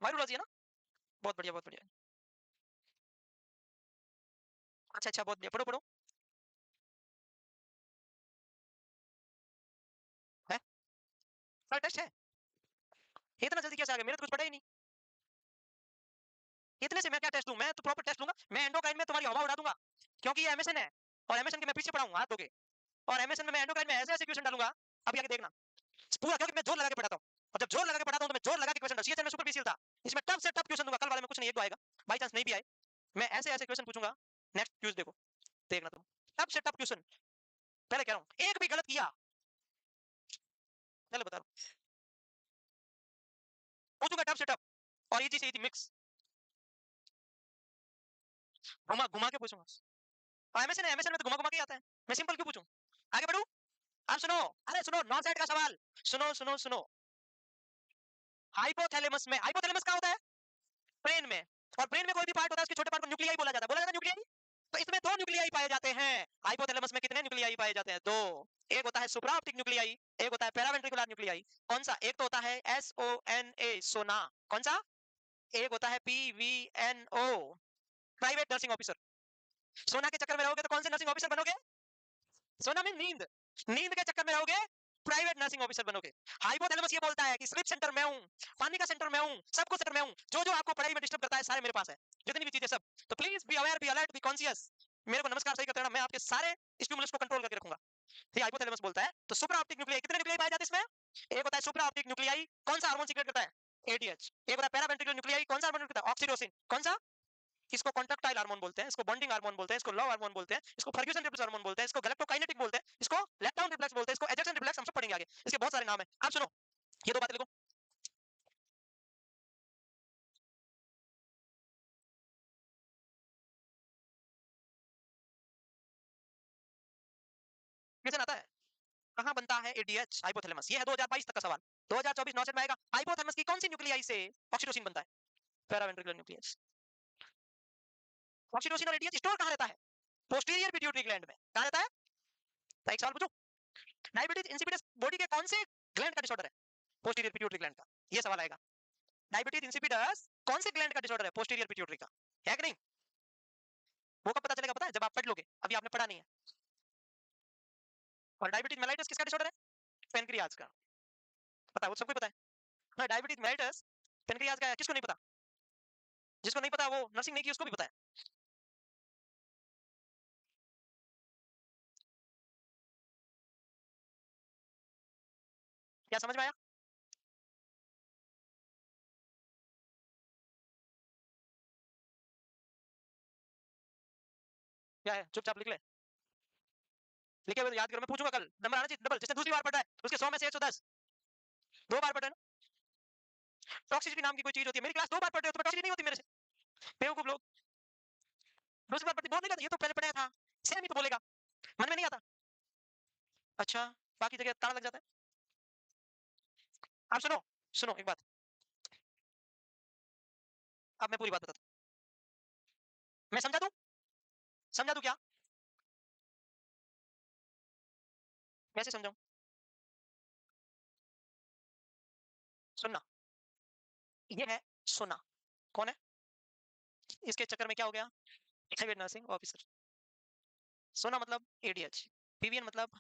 वायरोलॉजी है ना? बहुत बढ़िया बहुत बढ़िया। अच्छा अच्छा, बहुत बढ़िया, पढ़ो पढ़ो। है? कल टेस्ट है? इतना जल्दी कैसे आ गया, मेरे तो कुछ पढ़ा ही नहीं। इतने से मैं क्या टेस्ट दूं, मैं तो प्रॉपर टेस्ट लूंगा। मैं एंडोक्राइन में तुम्हारी हवा उड़ा दूंगा, क्योंकि ये एमएसएन है और एमएसएन के मैं पीछे पढ़ाऊंगा हाथ धोके। और एमएसएन में मैं एंडोक्राइन में ऐसे ऐसे क्वेश्चन डालूंगा, अभी आगे देखना पूरा, क्योंकि मैं जोर लगा के पढ़ाता हूँ। और जब जोर लगा के पढ़ाता हूँ तो मैं जोर लगा के क्वेश्चन, सीएचएन में सुपर पीसीएल था, इसमें टफ से टफ क्वेश्चन दूंगा। कल वाले में कुछ नहीं, एक दो आएगा, बाई चांस नहीं भी आए, मैं ऐसे ऐसे क्वेश्चन पूछूंगा। नेक्स्ट ट्यूसडे को देखना तुम, टफ से टफ क्वेश्चन। पहले कह रहा हूँ एक भी गलत किया, पहले बता रहा हूँ, पूछूंगा टफ से टफ और इजी से इजी मिक्स, घुमा घुमा के पूछूंगा। और एमएसएन में तो घुमा घुमा के आता है, मैं सिंपल क्यों पूछूं? आगे बढ़ू। अब सुनो, अरे सुनो, नॉन साइड का सवाल, सुनो सुनो सुनो। हाइपोथैलेमस में, हाइपोथैलेमस कहाँ होता है? ब्रेन में। और ब्रेन में कोई भी पार्ट होता है उसके छोटे पार्ट को न्यूक्लियाई बोला जाता है, बोला जाता है न्यूक्लियाई। तो इसमें दो न्यूक्लियाई पाए जाते हैं। हाइपोथैलेमस में कितने न्यूक्लियाई पाए जाते हैं? दो। एक होता है सुप्राऑप्टिक न्यूक्लियाई, एक होता है पैरावेंट्रिकुलर न्यूक्लियाई। कौन सा? एक तो होता है SONA, सोना। कौन सा? एक होता है PVNO, प्राइवेट नर्सिंग ऑफिसर। सोना के चक्कर में रहोगे तो कौन से नर्सिंग ऑफिसर बनोगे? सोना में नींद, नींद के चक्कर में रहोगे प्राइवेट नर्सिंग ऑफिसर बनोगे। हाइपोथैलेमस ये बोलता है कि स्लीप सेंटर मैं हूं, पानी का सेंटर मैं हूं, सब कुछ सेंटर मैं हूं, जो जो आपको पढ़ाई में डिस्टर्ब करता है सारे मेरे पास है, जितनी भी चीजें सब। तो please be aware, be alert, be conscious. मेरे को नमस्कार सही करते रहना, मैं आपके सारे स्टिमुलस को कंट्रोल करके रखूंगा। ये हाइपोथैलेमस बोलता है। तो सुप्रा ऑप्टिक न्यूक्लियाई, कितने न्यूक्लियाई पाए जाते हैं इसमें? एक होता है सुप्रा ऑप्टिक न्यूक्लियाई, कौन सा हार्मोन सीक्रेट करता है? ADH। एक होता है पैरावेंट्रिकुलर न्यूक्लियाई, कौन सा हार्मोन करता है? ऑक्सीटोसिन। कौन सा? इसको कॉन्ट्रैक्टाइल हार्मोन बोलते हैं, इसको बॉन्डिंग हार्मोन बोलते हैं, इसको लव हार्मोन बोलते हैं, इसको फर्ग्यूसन रिफ्लेक्स हार्मोन बोलते हैं, इसको गैलेक्टोकाइनेटिक बोलते हैं, इसको लेटडाउन रिफ्लेक्स बोलते हैं, इसको एजेक्शन रिफ्लेक्स, हम सब पढ़ेंगे आगे, इसके बहुत सारे नाम हैं। आप सुनो, ये दो बातें लिखो। क्वेश्चन आता है, कहां बनता है ADH? हाइपोथैलेमस। ये है 2022 तक का सवाल। 2024 नॉसेट में आएगा। हाइपोथैलेमस की कौन सी न्यूक्लियाई से ऑक्सीटोसिन बनता है? Paraventricular nucleus. ऑक्सीटोसिन और ADH स्टोर कहां रहता है? पोस्टीरियर पिट्यूटरी ग्लैंड में। कहां रहता है? तो एक सवाल पूछूं, डायबिटीज इंसिपिडस बॉडी के कौन से ग्लैंड का डिसऑर्डर है? पोस्टीरियर पिट्यूटरी ग्लैंड का। ये सवाल आएगा। डायबिटीज इंसिपिडस कौन से ग्लैंड का डिसऑर्डर है? पोस्टीरियर पिट्यूटरी का। है कि नहीं? वो कब पता चलेगा? पता है? जब आप पढ़ लोगे, अभी आपने पढ़ा नहीं है। और डायबिटीज मेलाइटस किसका डिसऑर्डर है? पेनक्रियाज का। पता है? वो सबको पता है। हाँ, डायबिटीज मेलाइटस पेनक्रियाज का है। किसको नहीं पता? जिसको नहीं पता वो नर्सिंग नहीं की, उसको भी पता है। क्या समझ में आया? क्या है? चुपचाप लिख ले। लिखे हुए तो याद करो, मैं पूछूंगा कल। नंबर आना चाहिए डबल। जिसने दूसरी बार पढ़ा है उसके 100 में से 110। दो बार पढ़े ना। टॉक्सिसिटी नाम की कोई चीज होती है, मेरी क्लास दो बार पढ़ रहे हो तो टॉक्सिसिटी नहीं होती मेरे से? बेवकूफ लोग। दूसरी बार पढ़ते बोल नहीं लगता, ये तो पहले पढ़ाया था, सेम ही तो बोलेगा, मन में नहीं आता। अच्छा, बाकी जगह ताला लग जाता है। आप सुनो, सुनो एक बात, अब मैं पूरी बात बताता हूँ। मैं समझा दूं? समझा दूं क्या? कैसे समझाऊं? सुनना, ये है सोना। कौन है? इसके चक्कर में क्या हो गया? Private nursing officer. सोना मतलब ADH, PVN मतलब,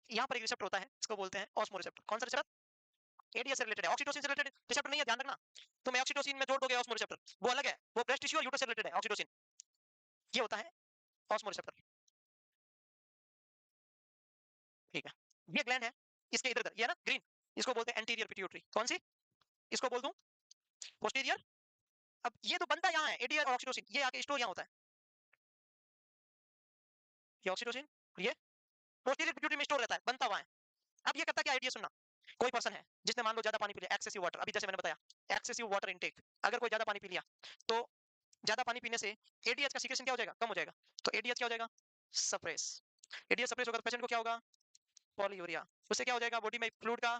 यहाँ पर एक रिसेप्टर होता है, इसको बोलते हैं ऑस्मो रिसेप्टर। कौन सा रिसेप्टर? ADH से रिलेटेड है, ऑक्सीटोसिन से रिलेटेड रिसेप्टर नहीं है, ध्यान रखना। तो मैं ऑक्सीटोसिन में जोड़ दोगे ऑस्मो रिसेप्टर, वो अलग है, वो ब्रेस्ट टिश्यू और यूट्रस से रिलेटेड है। ऑक्सीटोसिन ये होता है ऑस्मो रिसेप्टर। ठीक है, ये ग्लैंड है, इसके इधर इधर, ये है ना ग्रीन, इसको बोलते हैं एंटीरियर पिट्यूटरी। कौन सी? इसको बोल दूं पोस्टीरियर। अब ये तो बनता यहाँ है ADH और ऑक्सीटोसिन, ये आके स्टोर यहाँ होता है, ये ऑक्सीटोसिन, ये पोस्टीरियर पिट्यूटरी में स्टोर रहता है, बनता हुआ है। अब ये करता क्या? ADH सुनना, कोई पर्सन है जिसने मान लो ज्यादा पानी पी लिया, एक्सेसिव वाटर, अभी जैसे मैंने बताया एक्सेसिव वाटर इनटेक, अगर कोई ज्यादा पानी पी लिया तो ज्यादा पानी पीने से ADH का सीक्रेशन क्या हो जाएगा? कम हो जाएगा। तो ADH क्या हो जाएगा? सप्रेस। ADH सप्रेस होगा तो पेशेंट को क्या होगा? पॉलीयूरिया। उससे क्या हो जाएगा? बॉडी में फ्लूइड का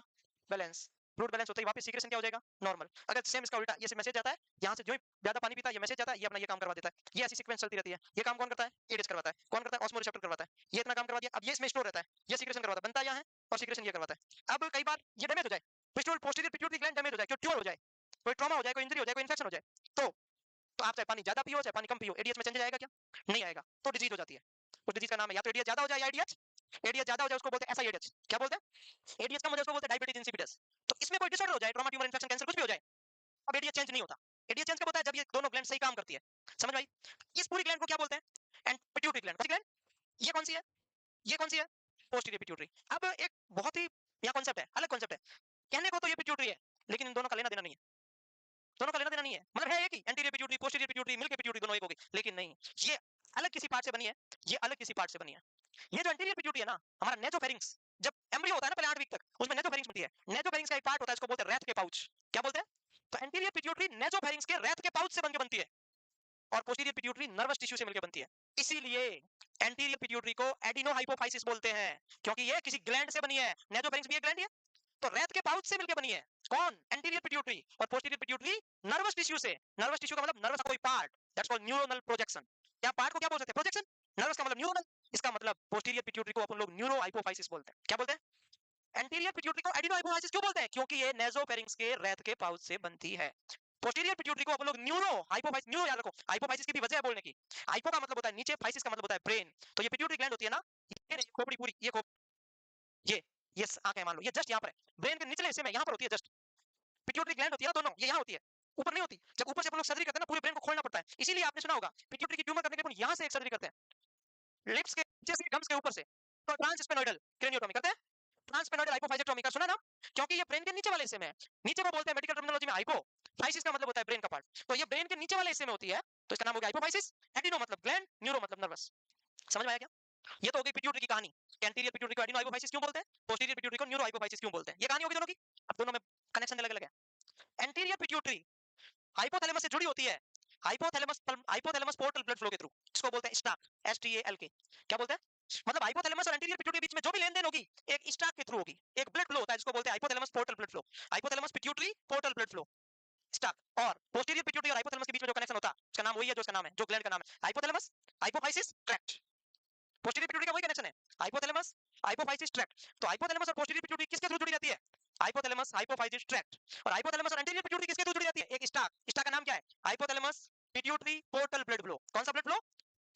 बैलेंस, फ्लूइड बैलेंस होता है, वापस सीक्रेशन क्या हो जाएगा? नॉर्मल। अगर सेम इसका उल्टा, ये मैसेज आता है यहाँ से, जो ही ज्यादा पानी पीता है ये मैसेज आता है, ये अपना ये काम करवा देता है। ये ऐसी सीक्वेंस चलती रहती है। ये काम कौन करता है? ADH करवाता है। कौन करता है? ऑस्मो रिसेप्टर करवाता है। ये इतना काम करवा दिया, अब ये इसमें स्टोर रहता है, ये सीक्रेशन करवाता है, बनता यहाँ है और सीक्रेशन ये करवाता है। अब कई बार ये डैमेज हो जाए, पोस्टीरियर पिट्यूटरी ग्लैंड डैमेज हो जाए, ट्यूमर हो जाए, कोई ट्रॉमा हो जाए, कोई इंजरी हो जाए, कोई इन्फेक्शन हो जाए, तो आप चाहे पानी ज्यादा पियो चाहे पानी कम पियो, ADH में चेंज आएगा क्या? नहीं आएगा, तो डिजीज हो जाती है। उस डिजीज का नाम है या तो ADH ज्यादा हो जाए या ADH, ADH ज्यादा हो जाए उसको बोलते हैं SIADH। क्या बोलते हैं? ADH कम हो जाए उसको बोलते हैं डायबिटीज इंसिपिडस। तो इसमें कोई डिसऑर्डर हो जाए, ट्रॉमा, ट्यूमर, इन्फेक्शन, कैंसर, कुछ भी हो जाए, अब ADH चेंज नहीं होता। ADH चेंज कब होता है? जब ये दोनों ग्लैंड सही काम करती है। समझ में आई? इस पूरी ग्लैंड को क्या बोलते हैं? And pituitary gland. कौन सी ग्लैंड? ये कौन सी है? ये कौन सी है? Posterior pituitary. अब एक बहुत ही यहाँ कॉन्सेप्ट है, अलग कॉन्सेप्ट है, कहने को तो ये पिट्यूटरी है लेकिन इन दोनों का लेना देना नहीं है। दोनों का लेना देना नहीं है, मतलब है एक ही, एंटीरियर पिट्यूटरी पोस्टीरियर पिट्यूटरी मिलके पिट्यूटरी दोनों एक होगी, लेकिन नहीं, ये अलग किसी पार्ट से बनी है, ये अलग किसी पार्ट से बनी है। ये जो एंटीरियर पिट्यूटरी है ना, हमारा नेजोफेरिंक्स, जब एम्ब्रियो होता है ना पहले 8 वीक तक, उसमें नेजोफेरिंक्स बनती है। नेजोफेरिंक्स का एक पार्ट होता है, इसको बोलते हैं रैथ के पाउच। क्या बोलते हैं? तो एंटीरियर पिट्यूटरी नेजोफेरिंक्स के रैथ के पाउच से बनके बनती है, और पोस्टीरियर पिट्यूटरी नर्वस टिश्यू से मिलकर बनती है। इसीलिए एंटीरियर पिट्यूटरी को एडिनोहाइपोफाइसिस बोलते हैं, क्योंकि ये किसी ग्लैंड से बनी है। नेजोफेरिंक्स भी एक ग्लैंड है, तो रैथ के पाउच से मिलकर बनी है। कौन? एंटीरियर पिट्यूटरी और पोस्टीरियर पिट्यूटरी नर्वस टिश्यू से, नर्वस टिश्यू का मतलब नर्वस का कोई part, that's called neuronal projection. क्या पार्ट को क्या बोल सकते हैं? प्रोजेक्शन। नर्वस का मतलब न्यूरोनल, इसका मतलब पोस्टीरियर पिट्यूटरी को अपन लोग न्यूरो हाइपोफाइसिस बोलते हैं। क्या बोलते हैं? एंटीरियर पिट्यूटरी को एडिनो हाइपोफाइसिस क्यों बोलते हैं? क्योंकि ये नेसोफेरिंक्स के रेत के पाउच से बनती है। पोस्टीरियर पिट्यूटरी को अपन लोग न्यूरो हाइपोफाइसिस, न्यूरो याद रखो, हाइपोफाइसिस की भी वजह है बोलने की। हाइपो का मतलब होता है नीचे, फाइसिस का मतलब होता है ब्रेन। तो ये पिट्यूटरी ग्लैंड होती है ना, ये खोपड़ी पूरी, ये ये आंखें मान लो, ये जस्ट यहाँ पर है, ब्रेन के निचले हिस्से में यहाँ पर होती है जस्ट। पिट्यूटरी ग्लैंड होती है ना दोनों, ये यहाँ होती है, ऊपर नहीं होती। जब ऊपर से अपन लोग सर्जरी करते हैं ना, पूरे ब्रेन को खोलना पड़ता है। इसीलिए आपने सुना होगा पिट्यूटरी की ट्यूमर करने के लिए अपन यहाँ से एक सर्जरी करते हैं, लिप्स के नीचे से, गम्स के ऊपर से, तो ट्रांसस्पेनोइडल क्रेनियोटोमी करते हैं। ट्रांसपेनोइडल हाइपोफाइजेक्टोमी का सुना ना, क्योंकि ये ब्रेन के नीचे वाले हिस्से में है। नीचे को बोलते हैं मेडिकल टर्मिनोलॉजी में हाइपो, फाइसिस का मतलब होता है ब्रेन का पार्ट, तो ये ब्रेन के नीचे वाले हिस्से में होती है, तो इसका नाम हो गया हाइपोफाइसिस। एडिनो मतलब ग्लैंड, न्यूरो मतलब नर्वस। समझ में आया क्या? ये तो हो गई पिट्यूटरी की कहानी। एंटीरियर पिट्यूटरी को एडिनो हाइपोफाइसिस क्यों बोलते हैं, पोस्टीरियर पिट्यूटरी को न्यूरो हाइपोफाइसिस क्यों बोलते हैं, ये कहानी होगी दोनों की। अब दोनों में कनेक्शन अलग अलग है। एंटीरियर पिट्यूटरी हाइपोथैलेमस से जुड़ी होती है, हाइपोथैलेमस पोर्टल ब्लड फ्लो के थ्रू, इसको बोलते हैं स्टाक, STALK। क्या बोलते हैं? मतलब हाइपोथैलेमस और एंटीरियर पिट्यूटरी के बीच में जो भी लेन देन होगी, एक स्टाक के थ्रू होगी, एक ब्लड फ्लो होता है जिसको बोलते हैं hypothalamus portal blood flow. Hypothalamus pituitary portal blood flow stock. और पोस्टीरियर पिट्यूटरी और हाइपोथैलेमस के बीच में जो कनेक्शन होता है, उसका नाम वही है जो इसका नाम है, जो ग्लैंड का नाम है, hypothalamus hypophysis tract. Posterior pituitary का वही कनेक्शन है, हाइपोथैलेमस हाइपोफाइसिस ट्रैक्ट। तो हाइपोथैलेमस और पोस्टीरियर पिट्यूटरी किसके थ्रू जुड़ी रहती है? Hypothalamus hypophysis tract. और हाइपोथैलेमस और एंटीरियर पिट्यूटरी किसके थ्रू जुड़ी रहती है? एक स्टाक, स्टाक का नाम क्या है? Hypothalamus pituitary portal blood flow. कौन सा blood flow?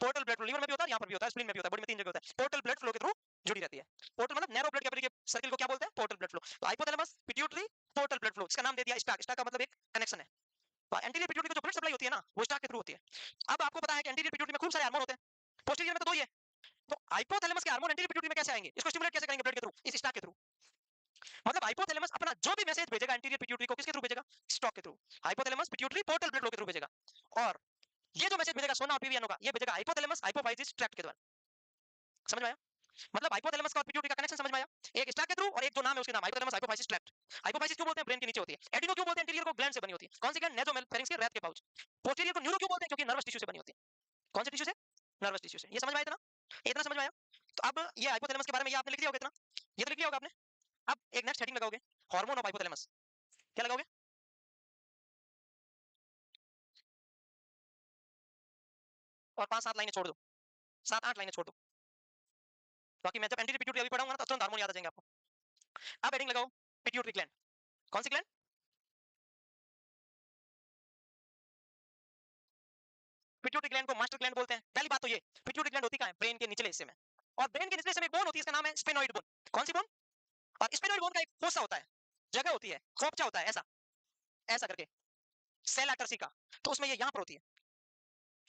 Portal blood flow. Liver में भी होता है, यहाँ पर भी होता है, स्प्लीन में भी होता है, बॉडी में 3 जगह होता है। पोर्टल ब्लड फ्लो के थ्रू जुड़ी रहती है। पोर्टल मतलब नैरो ब्लड कैपिलरी के सर्किल को क्या बोलते हैं? Portal blood flow. तो hypothalamus pituitary portal blood flow, इसका नाम दे दिया स्टाक, स्टाक का मतलब एक कनेक्शन है। एंटीरियर पिट्यूटरी को जो ब्लड सप्लाई होती है ना, वो स्टाक के थ्रू होती है। अब आपको पता है कि एंटीरियर पिट्यूटरी में खूब सारे हार्मोन होते हैं, पोस्टीरियर में तो दो ही है। तो हाइपोथैलेमस के हार्मोन एंटीरियर पिट्यूटरी में कैसे आएंगे? इसको स्टिमुलेट कैसे करेंगे ब्लड के थ्रू? इस स्टाक के थ्रू। मतलब हाइपोथैलेमस अपना जो भी मैसेज भेजेगा एंटीरियर पिट्यूटरी को किसके थ्रू भेजेगा? स्टॉक के through. Hypothalamus pituitary portal blood flow के थ्रू भेजेगा। और ये जो मैसेज भेजेगा सोना और पीवीएनओ का, ये भेजेगा हाइपोथैलेमस हाइपोफाइसिस ट्रैक्ट के द्वारा। समझ में आया? मतलब हाइपोथैलेमस का और पिट्यूटरी का कनेक्शन समझ में आया? एक स्टाक के थ्रू और एक जो नाम है उसके नाम हाइपोथैलेमस हाइपोफाइसिस ट्रैक्ट। हाइपोफाइसिस क्यों बोलते हैं? ब्रेन के नीचे होती है। एडिनो क्यों बोलते हैं? एंटीरियर को ग्लैंड से बनी होती है। कौन सी ग्लैंड? नेसोफेरिंक्स के रेत के पाउच। पोस्टीरियर को न्यूरो क्यों बोलते हैं? क्योंकि नर्वस टिश्यू से बनी होती है। कौन से टिश्यू से? नर्वस टिश्यू से। ये समझ में आया इतना? इतना समझ में आया? तो अब ये हाइपोथैलेमस के बारे में ये आपने लिख लिया होगा इतना, ये तो लिख लिया होगा आपने। अब एक नेक्स्ट हेडिंग लगाओगे, हार्मोन ऑफ हाइपोथैलेमस। क्या लगाओगे? और 5-7 लाइनें छोड़ दो, 7-8 लाइनें छोड़ दो, बाकी मैं जब एंटीरियर पिट्यूटरी अभी पढ़ाऊंगा ना तो तुरंत हार्मोन याद आ जाएंगे आपको। अब हेडिंग लगाओ पिट्यूटरी ग्लैंड। कौन सी ग्लैंड? पिट्यूटरी ग्लैंड को मास्टर ग्लैंड बोलते हैं। पहली बात तो ये, पिट्यूटरी ग्लैंड होती कहां है? ब्रेन के निचले हिस्से में। और ब्रेन के निचले हिस्से में एक बोन होती है, इसका नाम है स्फेनोइड बोन। कौन सी बोन? और स्फेनोइड बोन का एक फोसा होता है, जगह होती है, खोपचा होता है, ऐसा ऐसा करके, सेल आटरसी का। तो उसमें ये यहाँ पर होती है,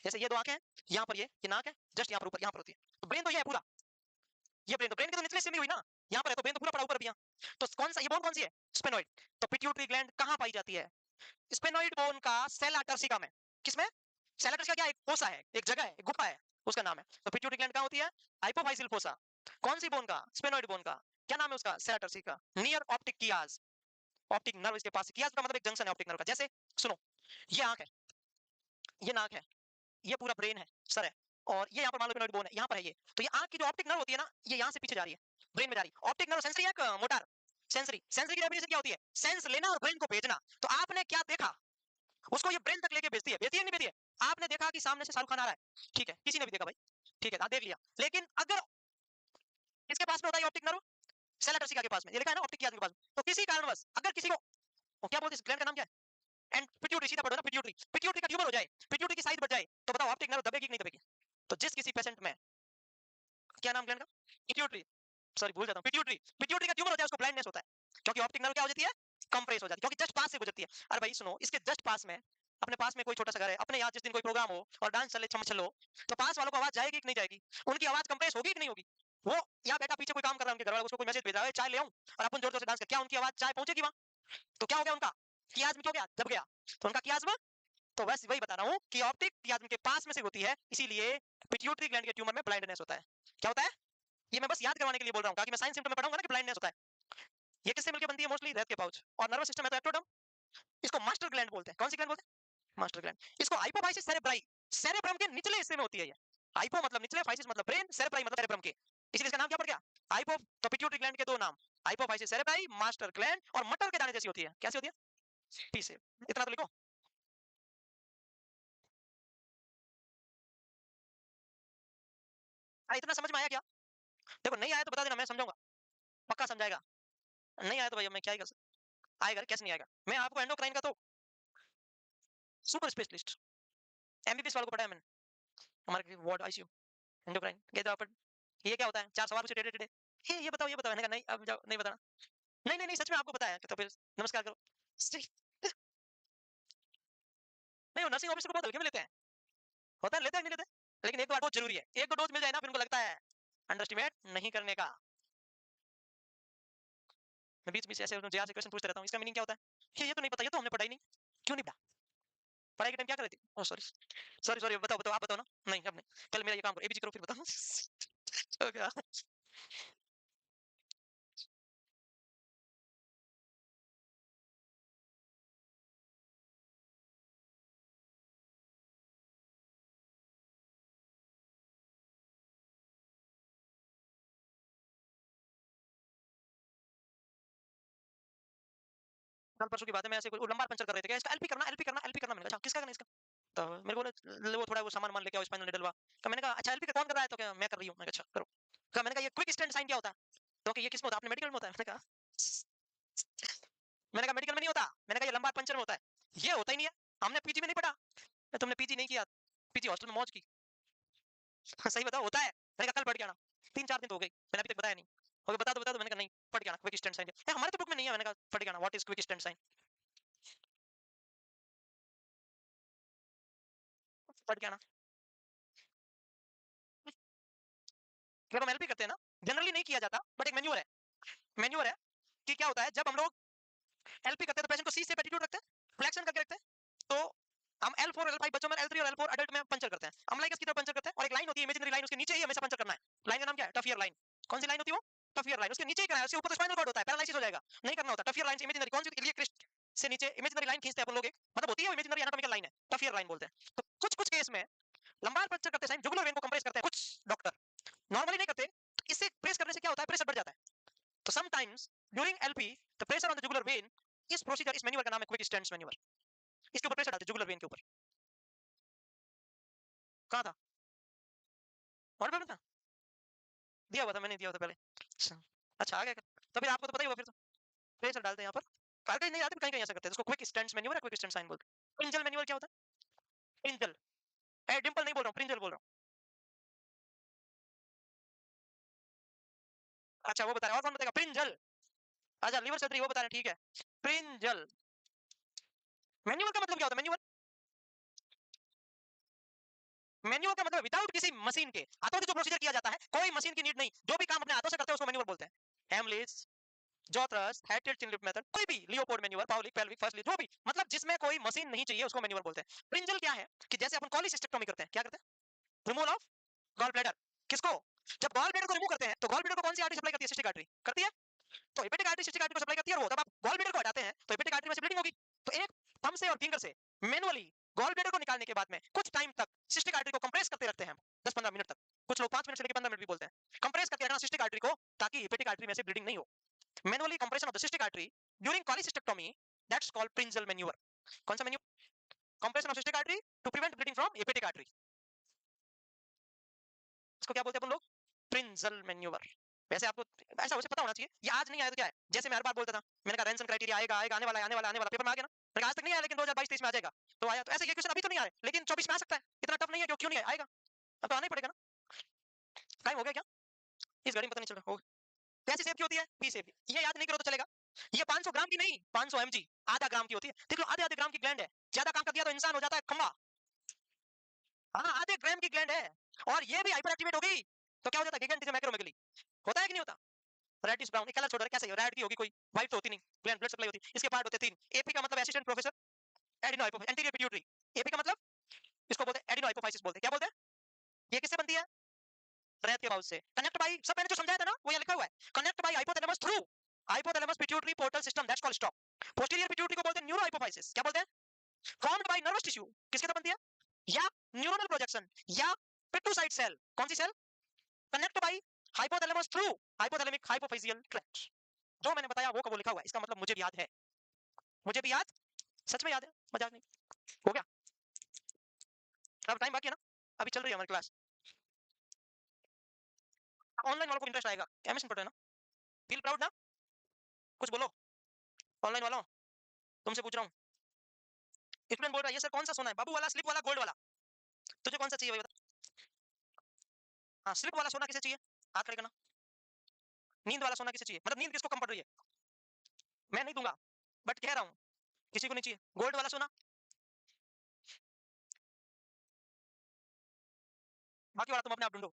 जैसे ये दो आंखें हैं, यहाँ पर ये नाक है, जस्ट यहाँ पर ऊपर, यहाँ पर होती है। तो ब्रेन तो ये है पूरा, ये ब्रेन तो ब्रेन के तो निचले हिस्से में हुई ना, यहाँ पर है, तो ब्रेन तो पूरा पड़ा ऊपर भी यहाँ। तो कौन सा ये बोन कौन सी है? स्फेनोइड। तो पिट्यूटरी ग्लैंड कहाँ पाई जाती है? स्फेनोइड बोन का सेल आटरसिका में। किसमें? सेल आटरसिका क्या है? एक फोसा है, एक जगह है, एक गुफा है, उसका नाम है। तो पिट्यूटरी ग्लैंड कहाँ होती है? Hypophyseal fossa. कौन सी बोन का? स्फेनोइड बोन का। क्या नाम है उसका? सेल आटरसिका, नियर ऑप्टिक कियाज। ऑप्टिक नर्व इसके पास, कियाज का मतलब एक जंक्शन है ऑप्टिक नर्व का। जैसे सुनो, ये आंख है, ये नाक है, ये पूरा ब्रेन है, सर है, और ये यहाँ पर मान लो पिनोइड बोन है, यहाँ पर है ये। तो ये आंख की जो ऑप्टिक नर्व होती है ना, ये यहाँ से पीछे जा रही है, ब्रेन में जा रही है। ऑप्टिक नर्व सेंसरी है, मोटर। सेंसरी, सेंसरी की डेफिनेशन क्या होती है? सेंस लेना और ब्रेन को भेजना। तो आपने क्या देखा, उसको ये ब्रेन तक लेके भेजती है, भेजती है नहीं भेजती है? आपने देखा कि सामने से शाहरुख खान आ रहा है, ठीक है, किसी ने भी देखा भाई, ठीक है, देख लिया। लेकिन अगर इसके पास में होता है ऑप्टिक नर्व, सेल आटरसिका के पास में, ये लिखा है ना ऑप्टिक कियाज के पास में, तो किसी कारणवश अगर किसी को, क्या बोलते हैं इस ग्लैंड का नाम क्या है? एंड पिट्यूटरी, सीधा पढ़ो ना, पिट्यूटरी। पिट्यूटरी का ट्यूमर हो जाए, पिट्यूटरी की साइज बढ़ जाए, तो बताओ ऑप्टिक नर्व दबेगी कि नहीं दबेगी? तो जिस किसी पेशेंट में, क्या नाम ग्लैंड का? पिट्यूटरी, सॉरी भूल जाता हूं, पिट्यूटरी। पिट्यूटरी का ट्यूमर हो जाए उसको ब्लाइंडनेस होता है, क्योंकि ऑप्टिक नर्व क्या हो जाती है? कंप्रेस हो जाती है, क्योंकि जस्ट पास से गुजरती है। अरे भाई सुनो, इसके जस्ट पास में, अपने पास में कोई छोटा सा घर है, अपने यहाँ जिस दिन कोई प्रोग्राम हो और डांस चले, छम चलो, तो पास वालों को आवाज जाएगी कि नहीं जाएगी? उनकी आवाज कंप्रेस होगी कि नहीं होगी? वो यहाँ बैठा पीछे कोई काम कर रहा है, उनके घर वाला उसको कोई मैसेज भेज रहा है, चाय ले आऊं, और अपन जोर जोर से डांस कर, क्या उनकी आवाज चाय पहुंचेगी वहां? तो क्या हो गया उनका? कियाज्म क्या हो गया? दब गया। तो उनका कियाज्म, तो बस वही बता रहा हूँ कि ऑप्टिक कियाज्म के पास में से होती है, इसीलिए पिट्यूटरी ग्लैंड के ट्यूमर में ब्लाइंडनेस होता है। क्या होता है? ये मैं बस याद करवाने के लिए बोल रहा हूँ, ताकि मैं साइंस सिम्टम में पढ़ाऊंगा ना कि ब्लाइंडनेस होता है। ये किससे मिलकर बनती है? मोस्टली रेत के पाउच। और नर्वस सिस्टम है तो एक्टोडर्म। इसको मास्टर ग्लैंड बोलते हैं। कौन सी ग्लैंड बोलते हैं? Master gland. इसको हाइपोफाइसिस सेरेब्राई, सेरेब्रम के निचले हिस्से में होती है ये। हाइपो मतलब निचले, फाइसिस मतलब ब्रेन, सेरेब्राई मतलब सेरेब्रम के, इसलिए इसका नाम क्या पड़ गया? हाइपो। तो पिट्यूटरी ग्लैंड के दो नाम, हाइपोफाइसिस सेरेब्राई, मास्टर ग्लैंड, और मटर के दाने जैसी होती है। कैसी होती है? पी से। इतना तो लिखो। इतना समझ में आया क्या? देखो नहीं आया तो बता देना, मैं समझाऊंगा, पक्का समझाएगा। नहीं आया तो भैया मैं क्या ही कर सकता, आएगा कैसे नहीं आएगा। मैं आपको एंडोक्राइन का तो सुपर स्पेशलिस्ट एमबीबीएस वालों को पढ़ाया मैंने, हमारे वार्ड आईसीयू एंडोक्राइन के तो अपन, ये क्या होता है, चार सवाल पूछे टेढ़े टेढ़े, ये बताओ ये बताओ, मैंने कहा नहीं अब जाओ नहीं बताना, नहीं नहीं नहीं सच में आपको पता है, तो फिर नमस्कार करो। नहीं वो नर्सिंग ऑफिसर को बहुत हल्के में लेते हैं, होता है लेते हैं नहीं लेते, लेकिन एक दो बार बहुत जरूरी है, एक दो डोज मिल जाए ना फिर उनको लगता है अंडर एस्टिमेट नहीं करने का। मैं बीच बीच से ऐसे जे से क्वेश्चन पूछते रहता हूँ, इसका मीनिंग क्या होता है, ये तो नहीं पता, ये तो हमने पढ़ा ही नहीं, क्यों नहीं पढ़ा, पढ़ाई के टाइम क्या कर रहे थे, ओह सॉरी सॉरी सॉरी, बताओ बताओ आप बताओ ना, नहीं अब नहीं, पहले मेरा ये काम करो, एबीसी करो फिर बताओ। हो गया। कल परसों की बात है, मैं ऐसे कोई लंबा पंचर कर रहे थे, क्या इसका एलपी करना एलपी करना एलपी करना, मैंने कहा अच्छा किसका करना है इसका, तो मेरे को वो थोड़ा वो सामान मान लेके आओ स्पाइनल निडल हुआ, तो मैंने कहा अच्छा एलपी का कौन कर रहा है, तो क्या मैं कर रही हूँ, मैंने कहा अच्छा करो, कहा मैंने कहा ये क्विक स्टैंड साइन क्या होता है, तो कि ये किस में होता है, आपने मेडिकल में होता है, मैंने कहा मेडिकल में नहीं होता, मैंने कहा ये लंबा पंचर में होता है, ये होता ही नहीं है, हमने पीजी में नहीं पढ़ा, तुमने पीजी नहीं किया, पीजी हॉस्टल में मौज की। सही बताओ होता है, मैंने कहा कल पढ़ के आना, 3-4 दिन तो हो गई, मैंने अभी तक बताया नहीं, हो बता दो, मैंने कहा नहीं पढ़ के आना क्विक स्टैंड साइन, हमारे तो बुक में नहीं है, मैंने कहा पढ़ के आना what is quick stand sign, पढ़ के आना। जब हम एलपी करते हैं ना, जनरली नहीं किया जाता, बट एक मैन्यूअर है कि क्या होता है जब हम लोग एलपी करते हैं तो पेशेंट को सी से एटीट्यूड रखते हैं, फ्लेक्शन करके रखते हैं, तो हम L4 और L5 बच्चों में, L3 और L4 अडल्ट में पंचर करते हैं, अम्लाइकस की तरह पंचर करते हैं, और एक लाइन होती है इमेजिनरी लाइन, उसके नीचे ही हमेशा पंचर करना है, लाइन का नाम क्या है, टफ ईयर लाइन, कौन सी लाइन होती है वो, टफ ईयर लाइन, उसके नीचे ही करना है, उसके ऊपर तो स्पाइनल कॉर्ड होता है, पैरालिसिस हो जाएगा, नहीं करना होता, टफ ईयर लाइन से इमेजिनरी कौन सी, इलियक क्रिस्ट से नीचे इमेजिनरी लाइन खींचते हैं अपन लोग, एक मतलब होती है इमेजिनरी एनाटॉमिकल लाइन है, टफ ईयर लाइन बोलते हैं, तो कुछ कुछ केस में लंबा पंचर करते हैं, जुगुलर वेन को कंप्रेस करते हैं कुछ डॉक्टर, नॉर्मली नहीं करते, इससे प्रेस करने से क्या होता है, प्रेशर बढ़ जाता है, तो sometimes during LP the pressure on the jugular vein, इस प्रोसीजर, इस मैन्युअर का नाम है क्विक स्टेंस मैन्युअर, इसके ऊपर प्रेशर डालते हैं जुगुलर वेन के ऊपर, कहां था, और पे था, दिया हुआ था, मैंने दिया हुआ था पहले, अच्छा अच्छा आ गया, तो फिर आपको तो पता ही होगा, फिर तो प्रेशर डालते हैं यहाँ पर, हर कहीं नहीं आते, कहीं कहीं ऐसा करते हैं, उसको क्विक स्टेंस मैन्युअर है, क्विक स्टेंस साइन बोलते हैं। प्रिंजल मैन्युअर क्या होता है, प्रिंजल, ए डिंपल नहीं बोल रहा हूँ, प्रिंजल बोल रहा हूँ, अच्छा वो बता रहे हैं, और कौन बताएगा, प्रिंजल, अच्छा लिवर सर्जरी वो बता रहे हैं, ठीक है, प्रिंजल मैन्युअल का मतलब क्या होता है, मैन्युअल, मैन्युअल का मतलब विदाउट किसी मशीन के, हाथों से जो प्रोसीजर किया जाता है, कोई मशीन की नीड नहीं, जो भी काम अपने हाथों से करते हैं उसको मैन्युअल बोलते हैं, हेमलिस, जॉ थ्रस्ट, हेड टिल्ट चिन लिफ्ट मेथड, कोई भी लियोपोल्ड मैन्युअल, पाउलिक, पेल्विक, फर्स्ट, जो भी मतलब जिसमें कोई मशीन नहीं चाहिए उसको मैन्युअल बोलते हैं। प्रिंजल क्या है कि जैसे अपन कॉलिसिस्टेक्टोमी करते हैं, क्या करते हैं, रिमूवल ऑफ गॉल ब्लैडर, किसको, जब गॉल ब्लैडर को रिमूव करते हैं तो गॉल ब्लैडर को कौन सी आर्टरी सप्लाई करती है, सिस्टिक आर्टरी करती है, तो हेपेटिक आर्टरी सिस्टिक आर्टरी को सप्लाई करती है, और वो तब आप गॉल ब्लैडर को हटाते हैं तो हेपेटिक आर्टरी में से ब्लीडिंग होगी, तो एक थंब से और फिंगर से मैनुअली गॉल ब्लैडर को निकालने के बाद में कुछ टाइम तक सिस्टिक आर्टरी को कंप्रेस करते रखते हैं, 10-15 मिनट तक, कुछ लोग 5 मिनट से लेकर 15 मिनट भी बोलते हैं, कंप्रेस करके रखना सिस्टिक आर्टरी को, ताकि हेपेटिक आर्टरी में से ब्लीडिंग नहीं हो, manually compression of the cystic artery during cholecystectomy, that's called Pringle manoeuvre, कौन सा manoeuvre, compression of cystic artery to prevent bleeding from hepatic artery, इसको क्या बोलते हैं अपन लोग, प्रिंजल मैन्युअर। वैसे आपको ऐसा उसे पता होना चाहिए, ये आज नहीं आया तो क्या है, जैसे मैं हर बार बोलता था, मैंने कहा रैंसम क्राइटेरिया आएगा आएगा आने वाला है, आने वाला आने वाला, पेपर में आ गया ना, मैंने कहा आज तक नहीं आया लेकिन 2022-23 में आ जाएगा, तो आया, तो ऐसे ये क्वेश्चन अभी तो नहीं आया लेकिन 24 में आ सकता है, इतना टफ नहीं है, क्यों नहीं है, आएगा, अब तो आना ही पड़ेगा ना, टाइम हो गया क्या, इस घड़ी में पता नहीं चल रहा, हो कैसी सेब की होती है, पी सेब, ये याद नहीं करो तो चलेगा, ये 500 ग्राम की नहीं, 500 mg, आधा ग्राम की होती है, देख लो आधे आधे ग्राम की ग्लैंड है, ज्यादा काम कर दिया तो इंसान हो जाता है खम्बा, हाँ आधे ग्राम की ग्लैंड है, और ये भी हाइपर एक्टिवेट हो गई तो क्या हो जाता है, गिगेंटिज्म मैक्रोमेगली, होता है कि नहीं होता, रेडिश ब्राउन, एक कलर छोड़ रहा है, कैसे रेड की होगी कोई, व्हाइट तो होती नहीं, ग्लैंड ब्लड सप्लाई होती है, इसके पार्ट होते हैं 3, एपी का मतलब assistant professor adeno hypo, anterior pituitary, AP का मतलब इसको बोलते हैं एडिनो हाइपोफाइसिस बोलते हैं, क्या बोलते हैं, ये किससे बनती है, रैत के बाउल से, कनेक्ट बाय, सब मैंने जो समझाया था ना वो यहाँ लिखा हुआ है, connect by hypothalamus through hypothalamus pituitary portal system, that's called stop, posterior pituitary को बोलते हैं न्यूरो हाइपोफाइसिस, क्या बोलते हैं, फॉर्म्ड बाय नर्वस टिश्यू, किसके तरह बनती है, या न्यूरोनल प्रोजेक्शन, या पिट्यूसाइड सेल, कौन सी cell, connect by hypothalamus through hypothalamic hypophyseal tract, जो मैंने बताया वो लिखा हुआ है, इसका मतलब मुझे भी याद है, मुझे भी याद, सच में याद है, मजाक नहीं। हो गया, अब टाइम बाकी है ना, अभी चल रही है हमारी क्लास। ऑनलाइन वालों को इंटरेस्ट आएगा, एमएस पढ़ रहे हैं ना, फील प्राउड ना, कुछ बोलो ऑनलाइन वालों, तुमसे पूछ रहा हूँ। स्टूडेंट बोल रहा है ये सर कौन सा सोना है, बाबू वाला, स्लिप वाला, गोल्ड वाला, तुझे कौन सा चाहिए भाई बता। हाँ स्लिप वाला सोना किसे चाहिए, हाथ खड़े करना। नींद वाला सोना किसे चाहिए, मतलब नींद किसको कम पड़ रही है, मैं नहीं दूंगा बट कह रहा हूँ किसी को नहीं चाहिए। गोल्ड वाला सोना, बाकी वाला तुम अपने आप ढूंढो।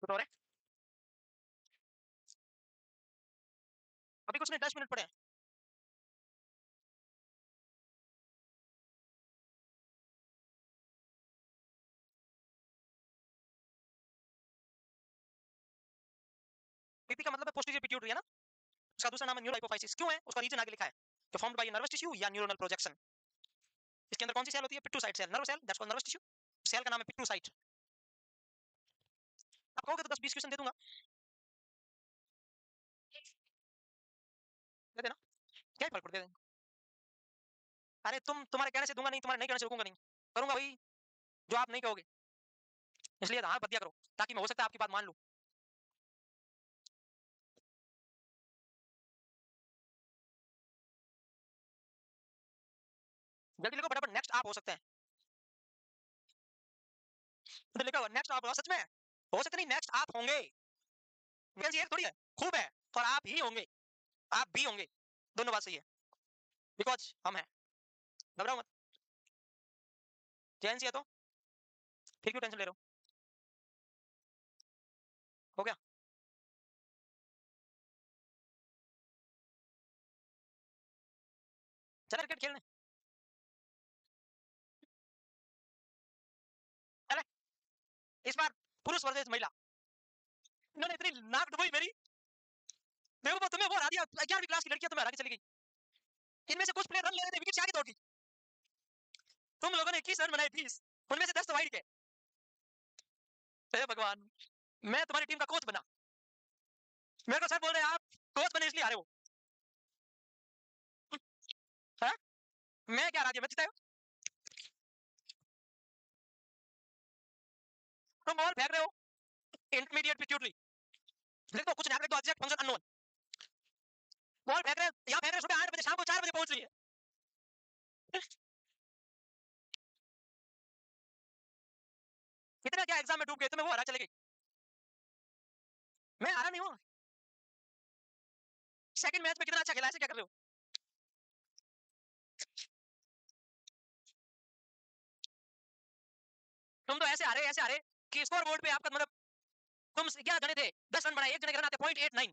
कुछ और है, अभी कुछ नहीं, 10 मिनट पड़े हैं। पीपी का मतलब है पोस्टीरियर पिट्यूटरी है ना, उसका दूसरा नाम है न्यूरोहाइपोफाइसिस, क्यों है उसका रीजन आगे लिखा है कि फॉर्म्ड बाय नर्वस टिश्यू या न्यूरोनल प्रोजेक्शन। इसके अंदर कौन सी सेल होती है, pituicyte cell, nerve cell, that's called nervous tissue, cell का नाम है पिट्टू साइट। आप कहोगे तो 10-20 क्वेश्चन दे दूंगा, दे देना, क्या फर्क पड़ता है। अरे तुम्हारे कहने से दूंगा नहीं, तुम्हारे नहीं कहने से रुकूंगा नहीं, करूंगा भाई जो आप नहीं कहोगे, इसलिए हाँ बत दिया करो ताकि मैं हो सकता है आपकी बात मान लूं। जल्दी लिखो फटाफट, नेक्स्ट आप हो सकते हैं, तो लिखा हुआ नेक्स्ट आप हो, सच में हो सकते नहीं, नेक्स्ट आप होंगे, वैसे ये थोड़ी है, खूब है, और आप ही होंगे, आप भी होंगे, दोनों बात सही है, बिकॉज हम हैं, घबराओ मत, चैन सी है तो फिर क्यों टेंशन ले रहे हो, हो गया। चला क्रिकेट खेलने, चले इस बार पुरुष वर्सेस महिला, इन्होंने इतनी नाक डुबोई मेरी, देखो वो तुम्हें वो हरा दिया, 11वीं क्लास की लड़कियां तुम्हें हरा के चली गई, इनमें से कुछ प्लेयर रन ले रहे थे, विकेट से आगे दौड़ गई, तुम लोगों ने 21 रन बनाए, 20 उनमें से 10 तो वाइड के, हे भगवान, मैं तुम्हारी टीम का कोच बना, मेरे को सर बोल रहे हैं आप कोच बने इसलिए हारे हो, है? मैं क्या हरा दिया, मैं जीता हूं? तुम बॉल फेंक रहे हो, इंटरमीडिएट पिट्यूटरी, लिख दो कुछ, लिख दो एग्जैक्ट फंक्शन अननोन, बॉल फेंक रहे, यहाँ फेंक रहे सुबह 8 बजे, शाम को 4 बजे पहुंच रही है, इतना क्या एग्जाम में डूब गए, तुम्हें वो हरा चले गई, मैं हारा नहीं हूँ, सेकंड मैच में कितना अच्छा खेला, ऐसे क्या कर रहे हो, तुम तो ऐसे हारे कि स्कोर बोर्ड पे आपका मतलब, तुम क्या गणे थे, 10 रन बनाए, एक जने के रन आते 0.89,